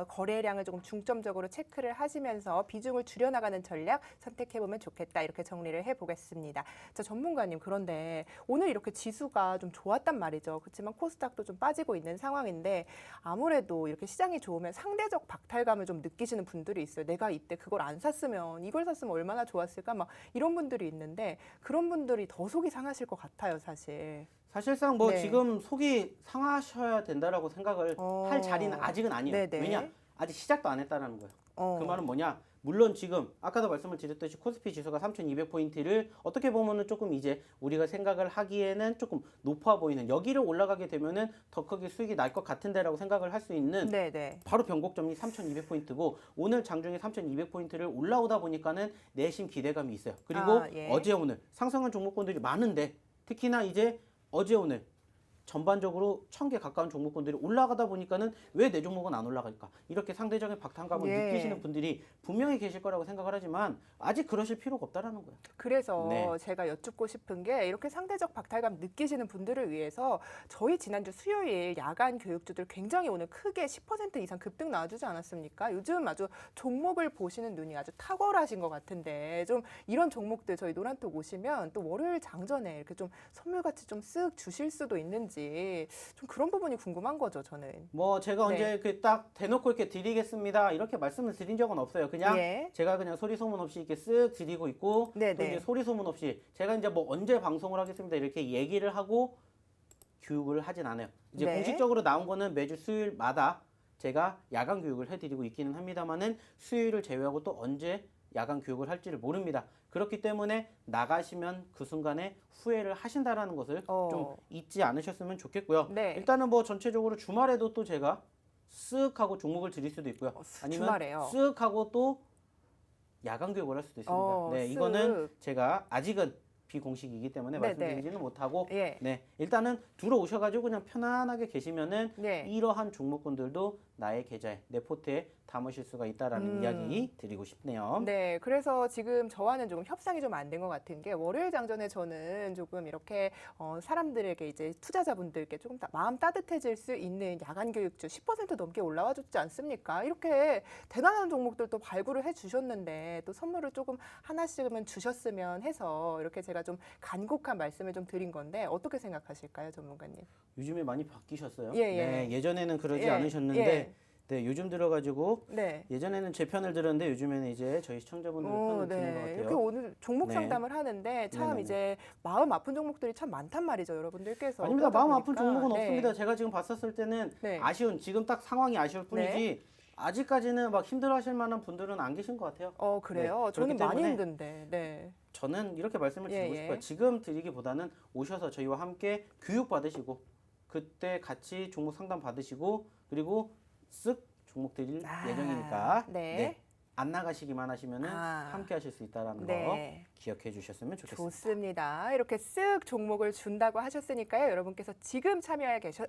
거래량을 조금 중점적으로 체크를 하시면서 비중을 줄여나가는 전략 선택해보면 좋겠다 이렇게 정리를 해보겠습니다. 자, 전문가님 그런데 오늘 이렇게 지수가 좀 좋았단 말이죠. 그렇지만 코스닥도 좀 빠지고 있는 상황인데 아무래도 이렇게 시장이 좋으면 상대적 박탈감을 좀 느끼시는 분들이 있어요. 내가 이때 그걸 안 샀으면 이걸 샀으면 얼마나 좋았을까 막 이런 분들이 있는데 그런 분들이 더 속이 상하실 것 같아요, 사실. 사실상 뭐 네. 지금 속이 상하셔야 된다라고 생각을 할 자리는 아직은 아니에요. 네네. 왜냐? 아직 시작도 안 했다라는 거예요. 어. 그 말은 뭐냐? 물론 지금 아까도 말씀을 드렸듯이 코스피 지수가 3,200포인트를 어떻게 보면은 조금 이제 우리가 생각을 하기에는 조금 높아 보이는 여기를 올라가게 되면은 더 크게 수익이 날 것 같은데라고 생각을 할 수 있는 네네. 바로 변곡점이 3,200포인트고 오늘 장중에 3,200포인트를 올라오다 보니까는 내심 기대감이 있어요. 그리고 예. 어제 오늘 상승한 종목군들이 많은데 특히나 이제 어제 오늘 전반적으로 1,000개 가까운 종목군들이 올라가다 보니까는 왜 내 종목은 안 올라갈까? 이렇게 상대적인 박탈감을 예. 느끼시는 분들이 분명히 계실 거라고 생각을 하지만 아직 그러실 필요가 없다라는 거예요. 그래서 네. 제가 여쭙고 싶은 게 이렇게 상대적 박탈감 느끼시는 분들을 위해서 저희 지난주 수요일 야간 교육주들 굉장히 오늘 크게 10% 이상 급등 나와주지 않았습니까? 요즘 아주 종목을 보시는 눈이 아주 탁월하신 것 같은데 좀 이런 종목들 저희 노란톡 오시면 또 월요일 장전에 이렇게 좀 선물같이 좀 쓱 주실 수도 있는지 건지 좀 그런 부분이 궁금한 거죠, 저는. 뭐 제가 네. 언제 그 딱 대놓고 이렇게 드리겠습니다 이렇게 말씀을 드린 적은 없어요. 그냥 예. 제가 그냥 소리 소문 없이 이렇게 쓱 드리고 있고 또 네네. 이제 소리 소문 없이 제가 이제 뭐 언제 방송을 하겠습니다 이렇게 얘기를 하고 교육을 하진 않아요. 이제 네. 공식적으로 나온 거는 매주 수요일마다 제가 야간 교육을 해드리고 있기는 합니다만은 수요일을 제외하고 또 언제 야간 교육을 할지를 모릅니다. 그렇기 때문에 나가시면 그 순간에 후회를 하신다라는 것을 좀 잊지 않으셨으면 좋겠고요. 네. 일단은 뭐 전체적으로 주말에도 또 제가 쓱 하고 종목을 드릴 수도 있고요. 아니면 주말에요. 쓱 하고 또 야간 교육을 할 수도 있습니다. 네, 쓱. 이거는 제가 아직은 비공식이기 때문에 네네. 말씀드리지는 못하고 예. 네, 일단은 들어오셔가지고 그냥 편안하게 계시면은 네. 이러한 종목군들도 나의 계좌에 내 포트에 담으실 수가 있다라는 이야기 드리고 싶네요. 네, 그래서 지금 저와는 조금 협상이 좀 안 된 것 같은 게 월요일 장전에 저는 조금 이렇게 사람들에게 이제 투자자분들께 조금 마음 따뜻해질 수 있는 야간 교육주 10% 넘게 올라와 줬지 않습니까? 이렇게 대단한 종목들도 발굴을 해 주셨는데 또 선물을 조금 하나씩은 주셨으면 해서 이렇게 제가 좀 간곡한 말씀을 좀 드린 건데 어떻게 생각하실까요, 전문가님? 요즘에 많이 바뀌셨어요. 예, 예. 네, 예전에는 그러지 예, 않으셨는데 예. 네, 요즘 들어가지고 네. 예전에는 제 편을 들었는데 요즘에는 이제 저희 시청자분들 편을 듣는 것 같아요. 이렇게 오늘 종목 네. 상담을 하는데 참 네네네. 이제 마음 아픈 종목들이 참 많단 말이죠, 여러분들께서. 아닙니다. 그러다 마음 아픈 보니까, 종목은 네. 없습니다. 제가 지금 봤었을 때는 네. 아쉬운 지금 딱 상황이 아쉬울 뿐이지 아직까지는 막 힘들어하실 만한 분들은 안 계신 것 같아요. 그래요? 네, 저는 그렇기 많이 때문에 힘든데. 네. 저는 이렇게 말씀을 드리고 예, 예. 싶어요. 지금 드리기보다는 오셔서 저희와 함께 교육 받으시고 그때 같이 종목 상담 받으시고 그리고 쓱 종목 드릴 예정이니까 네. 안 나가시기만 하시면은 아. 함께 하실 수 있다는 네. 거 기억해 주셨으면 좋겠습니다. 좋습니다. 이렇게 쓱 종목을 준다고 하셨으니까요. 여러분께서 지금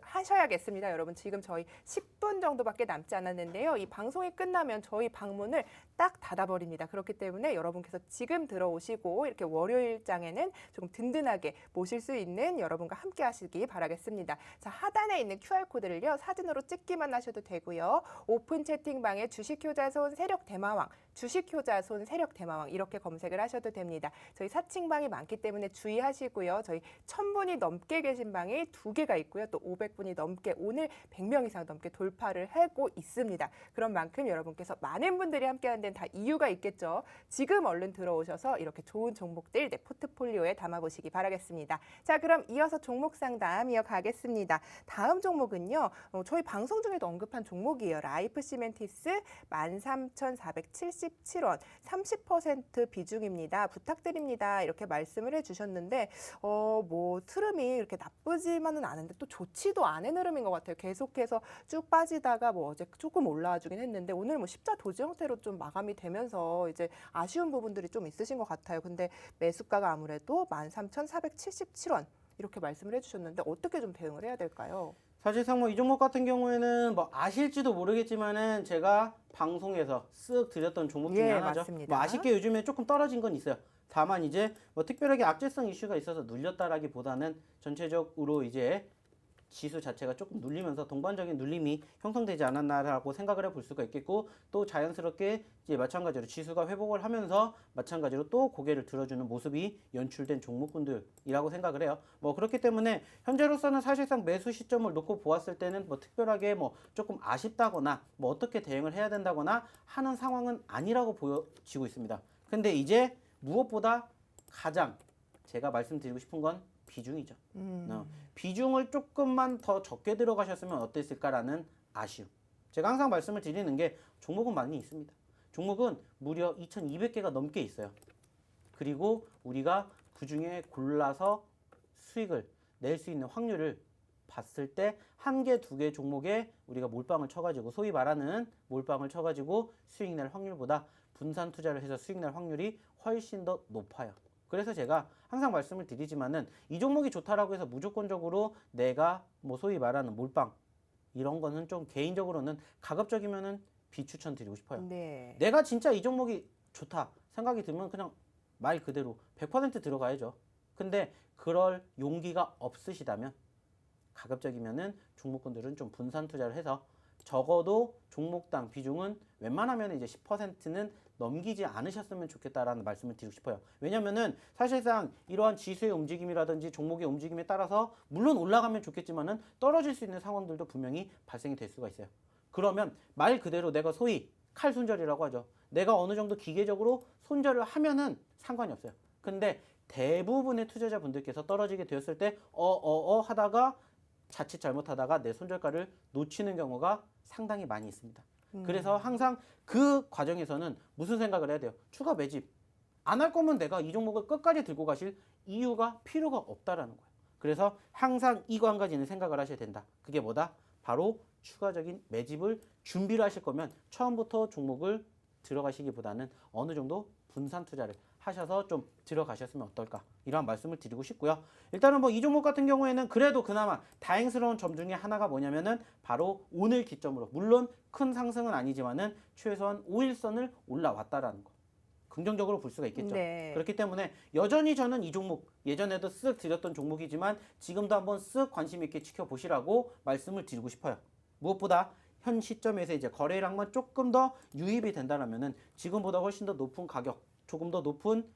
하셔야겠습니다. 여러분 지금 저희 10분 정도밖에 남지 않았는데요. 이 방송이 끝나면 저희 방문을 딱 닫아버립니다. 그렇기 때문에 여러분께서 지금 들어오시고 이렇게 월요일장에는 조금 든든하게 모실 수 있는 여러분과 함께 하시기 바라겠습니다. 자, 하단에 있는 QR코드를요. 사진으로 찍기만 하셔도 되고요. 오픈 채팅방에 주식효자손 세력대마왕, 주식효자손 세력대마왕 이렇게 검색을 하셔도 됩니다. 저희 사칭방이 많기 때문에 주의하시고요. 저희 1000분이 넘게 계신 방이 2개가 있고요. 또 500분이 넘게 오늘 100명 이상 넘게 돌파를 하고 있습니다. 그런 만큼 여러분께서 많은 분들이 함께하는 데는 다 이유가 있겠죠. 지금 얼른 들어오셔서 이렇게 좋은 종목들 내 포트폴리오에 담아보시기 바라겠습니다. 자, 그럼 이어서 종목 상담 이어가겠습니다. 다음 종목은요. 저희 방송 중에도 언급한 종목이에요. 라이프 시멘티스 13,477원 30% 비중입니다. 부탁드립니다. 이렇게 말씀을 해주셨는데 뭐 흐름이 이렇게 나쁘지만은 않은데 또 좋지도 않은 흐름인 것 같아요. 계속해서 쭉 빠지다가 뭐 어제 조금 올라와 주긴 했는데 오늘 뭐 십자 도지 형태로 좀 마감이 되면서 이제 아쉬운 부분들이 좀 있으신 것 같아요. 근데 매수가가 아무래도 13,477원 이렇게 말씀을 해주셨는데 어떻게 좀 대응을 해야 될까요? 사실상 뭐 이 종목 같은 경우에는 뭐 아실지도 모르겠지만은 제가 방송에서 쓱 드렸던 종목 중에 예, 하나죠. 맞습니다. 뭐 아쉽게 요즘에 조금 떨어진 건 있어요. 다만 이제 뭐 특별하게 악재성 이슈가 있어서 눌렸다라기보다는 전체적으로 이제 지수 자체가 조금 눌리면서 동반적인 눌림이 형성되지 않았나라고 생각을 해볼 수가 있겠고 또 자연스럽게 이제 마찬가지로 지수가 회복을 하면서 마찬가지로 또 고개를 들어주는 모습이 연출된 종목군들이라고 생각을 해요. 뭐 그렇기 때문에 현재로서는 사실상 매수 시점을 놓고 보았을 때는 뭐 특별하게 뭐 조금 아쉽다거나 뭐 어떻게 대응을 해야 된다거나 하는 상황은 아니라고 보여지고 있습니다. 근데 이제 무엇보다 가장 제가 말씀드리고 싶은 건 비중이죠. 비중을 조금만 더 적게 들어가셨으면 어땠을까라는 아쉬움. 제가 항상 말씀을 드리는 게 종목은 많이 있습니다. 종목은 무려 2,200개가 넘게 있어요. 그리고 우리가 그 중에 골라서 수익을 낼 수 있는 확률을 봤을 때 한 개, 두 개 종목에 우리가 몰빵을 쳐가지고 소위 말하는 몰빵을 쳐가지고 수익 낼 확률보다 분산 투자를 해서 수익 낼 확률이 훨씬 더 높아요. 그래서 제가 항상 말씀을 드리지만은 이 종목이 좋다라고 해서 무조건적으로 내가 뭐 소위 말하는 몰빵 이런 거는 좀 개인적으로는 가급적이면은 비추천 드리고 싶어요. 네. 내가 진짜 이 종목이 좋다 생각이 들면 그냥 말 그대로 100% 들어가야죠. 근데 그럴 용기가 없으시다면 가급적이면은 종목군들은 좀 분산 투자를 해서 적어도 종목당 비중은 웬만하면 이제 10%는 넘기지 않으셨으면 좋겠다라는 말씀을 드리고 싶어요. 왜냐면은 사실상 이러한 지수의 움직임이라든지 종목의 움직임에 따라서 물론 올라가면 좋겠지만은 떨어질 수 있는 상황들도 분명히 발생이 될 수가 있어요. 그러면 말 그대로 내가 소위 칼 손절이라고 하죠. 내가 어느 정도 기계적으로 손절을 하면은 상관이 없어요. 근데 대부분의 투자자분들께서 떨어지게 되었을 때 하다가 자칫 잘못하다가 내 손절가를 놓치는 경우가 상당히 많이 있습니다. 그래서 항상 그 과정에서는 무슨 생각을 해야 돼요? 추가 매집 안 할 거면 내가 이 종목을 끝까지 들고 가실 이유가 필요가 없다라는 거예요. 그래서 항상 이거 한 가지는 생각을 하셔야 된다. 그게 뭐다? 바로 추가적인 매집을 준비를 하실 거면 처음부터 종목을 들어가시기보다는 어느 정도 분산 투자를 하셔서 좀 들어가셨으면 어떨까 이런 말씀을 드리고 싶고요. 일단은 뭐 이 종목 같은 경우에는 그래도 그나마 다행스러운 점 중에 하나가 뭐냐면은 바로 오늘 기점으로 물론 큰 상승은 아니지만은 최소한 5일선을 올라왔다라는 거. 긍정적으로 볼 수가 있겠죠. 네. 그렇기 때문에 여전히 저는 이 종목 예전에도 쓱 드렸던 종목이지만 지금도 한번 쓱 관심 있게 지켜보시라고 말씀을 드리고 싶어요. 무엇보다 현 시점에서 이제 거래량만 조금 더 유입이 된다면은 지금보다 훨씬 더 높은 가격, 조금 더 높은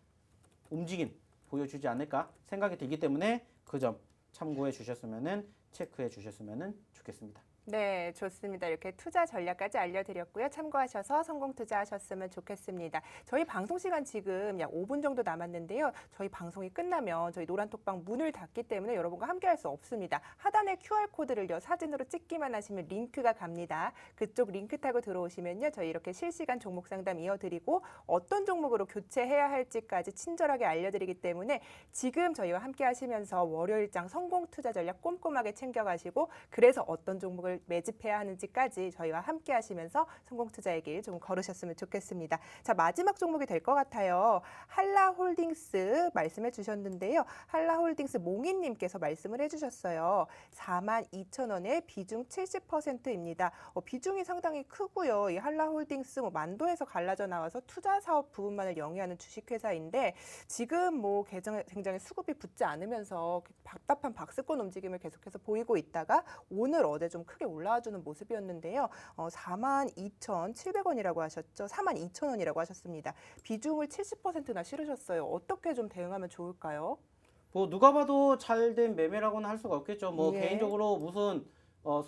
움직임 보여주지 않을까 생각이 들기 때문에 그 점 참고해 주셨으면은 체크해 주셨으면은 좋겠습니다. 네, 좋습니다. 이렇게 투자 전략까지 알려드렸고요. 참고하셔서 성공 투자하셨으면 좋겠습니다. 저희 방송 시간 지금 약 5분 정도 남았는데요. 저희 방송이 끝나면 저희 노란톡방 문을 닫기 때문에 여러분과 함께할 수 없습니다. 하단에 QR코드를요, 사진으로 찍기만 하시면 링크가 갑니다. 그쪽 링크 타고 들어오시면요, 저희 이렇게 실시간 종목 상담 이어드리고 어떤 종목으로 교체해야 할지까지 친절하게 알려드리기 때문에 지금 저희와 함께 하시면서 월요일장 성공 투자 전략 꼼꼼하게 챙겨가시고 그래서 어떤 종목을 매집해야 하는지까지 저희와 함께 하시면서 성공 투자의 길 좀 걸으셨으면 좋겠습니다. 자, 마지막 종목이 될 것 같아요. 한라홀딩스 말씀해 주셨는데요. 한라홀딩스 몽인님께서 말씀을 해주셨어요. 42,000원에 비중 70%입니다. 비중이 상당히 크고요. 이 한라홀딩스 만도에서 갈라져 나와서 투자 사업 부분만을 영위하는 주식회사인데 지금 뭐 굉장히 수급이 붙지 않으면서 답답한 박스권 움직임을 계속해서 보이고 있다가 오늘 어제 좀 크게 올라와주는 모습이었는데요. 42,700원이라고 하셨죠. 42,000원이라고 하셨습니다. 비중을 70%나 실으셨어요. 어떻게 좀 대응하면 좋을까요? 뭐 누가 봐도 잘된 매매라고는 할 수가 없겠죠. 뭐 예. 개인적으로 무슨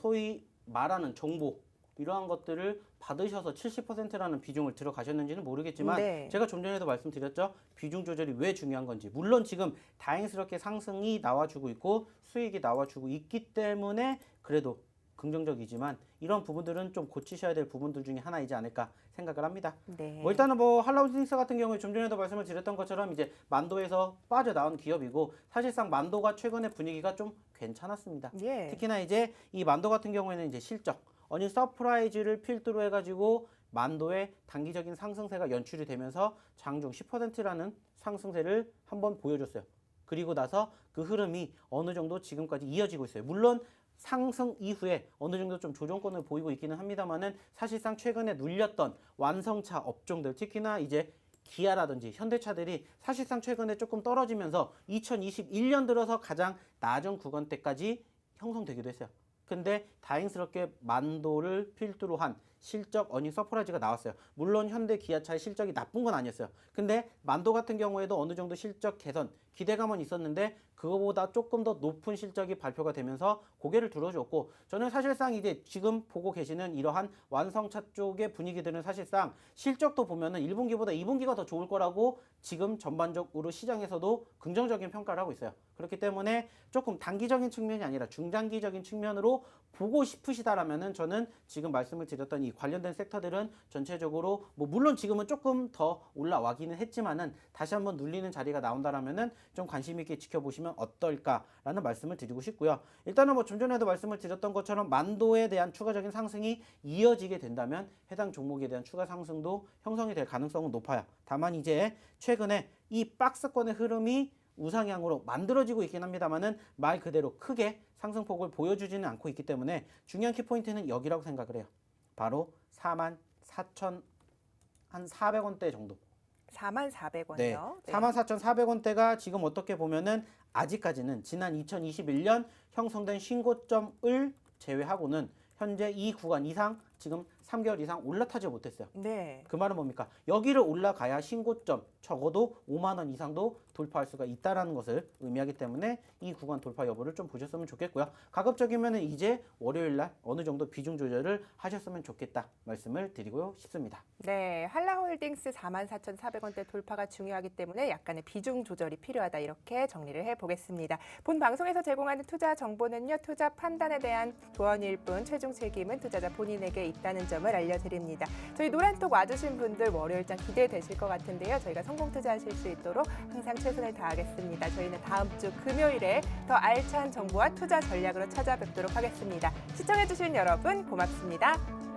소위 말하는 정보 이러한 것들을 받으셔서 70%라는 비중을 들어가셨는지는 모르겠지만 네. 제가 좀 전에도 말씀드렸죠. 비중 조절이 왜 중요한 건지. 물론 지금 다행스럽게 상승이 나와주고 있고 수익이 나와주고 있기 때문에 그래도 긍정적이지만 이런 부분들은 좀 고치셔야 될 부분들 중에 하나이지 않을까 생각을 합니다. 네. 뭐 일단은 뭐 한라홀딩스 같은 경우에 좀 전에도 말씀을 드렸던 것처럼 이제 만도에서 빠져나온 기업이고 사실상 만도가 최근에 분위기가 좀 괜찮았습니다. 예. 특히나 이제 이 만도 같은 경우에는 이제 실적, 어닝 서프라이즈를 필두로 해가지고 만도의 단기적인 상승세가 연출이 되면서 장중 10%라는 상승세를 한번 보여줬어요. 그리고 나서 그 흐름이 어느 정도 지금까지 이어지고 있어요. 물론 상승 이후에 어느 정도 좀 조정권을 보이고 있기는 합니다만은 사실상 최근에 눌렸던 완성차 업종들 특히나 이제 기아라든지 현대차들이 사실상 최근에 조금 떨어지면서 2021년 들어서 가장 낮은 구간대까지 형성되기도 했어요. 근데 다행스럽게 만도를 필두로 한 실적 어닝 서프라이즈가 나왔어요. 물론 현대 기아차의 실적이 나쁜 건 아니었어요. 근데 만도 같은 경우에도 어느 정도 실적 개선 기대감은 있었는데 그거보다 조금 더 높은 실적이 발표가 되면서 고개를 들어줬고 저는 사실상 이제 지금 보고 계시는 이러한 완성차 쪽의 분위기들은 사실상 실적도 보면은 1분기보다 2분기가 더 좋을 거라고 지금 전반적으로 시장에서도 긍정적인 평가를 하고 있어요. 그렇기 때문에 조금 단기적인 측면이 아니라 중장기적인 측면으로 보고 싶으시다라면은 저는 지금 말씀을 드렸던 이 관련된 섹터들은 전체적으로 뭐 물론 지금은 조금 더 올라와기는 했지만은 다시 한번 눌리는 자리가 나온다라면은 좀 관심 있게 지켜보시면 어떨까라는 말씀을 드리고 싶고요. 일단은 뭐 좀 전에도 말씀을 드렸던 것처럼 만도에 대한 추가적인 상승이 이어지게 된다면 해당 종목에 대한 추가 상승도 형성이 될 가능성은 높아요. 다만 이제 최근에 이 박스권의 흐름이 우상향으로 만들어지고 있긴 합니다만은 말 그대로 크게 상승폭을 보여주지는 않고 있기 때문에 중요한 키포인트는 여기라고 생각을 해요. 바로 44,400원대 정도. 44,400원이요. 네. 44,400원대가 지금 어떻게 보면은 아직까지는 지난 2021년 형성된 신고점을 제외하고는 현재 이 구간 이상 지금 3개월 이상 올라타지 못했어요. 네. 그 말은 뭡니까? 여기를 올라가야 신고점 적어도 5만 원 이상도 돌파할 수가 있다라는 것을 의미하기 때문에 이 구간 돌파 여부를 좀 보셨으면 좋겠고요. 가급적이면 이제 월요일 날 어느 정도 비중 조절을 하셨으면 좋겠다 말씀을 드리고 싶습니다. 네, 한라홀딩스 44,400원대 돌파가 중요하기 때문에 약간의 비중 조절이 필요하다 이렇게 정리를 해보겠습니다. 본 방송에서 제공하는 투자 정보는요. 투자 판단에 대한 조언일 뿐 최종 책임은 투자자 본인에게 있다는 점을 알려드립니다. 저희 노란톡 와주신 분들 월요일장 기대되실 것 같은데요. 저희가 성공 투자하실 수 있도록 항상 최선을 다하겠습니다. 저희는 다음 주 금요일에 더 알찬 정보와 투자 전략으로 찾아뵙도록 하겠습니다. 시청해주신 여러분 고맙습니다.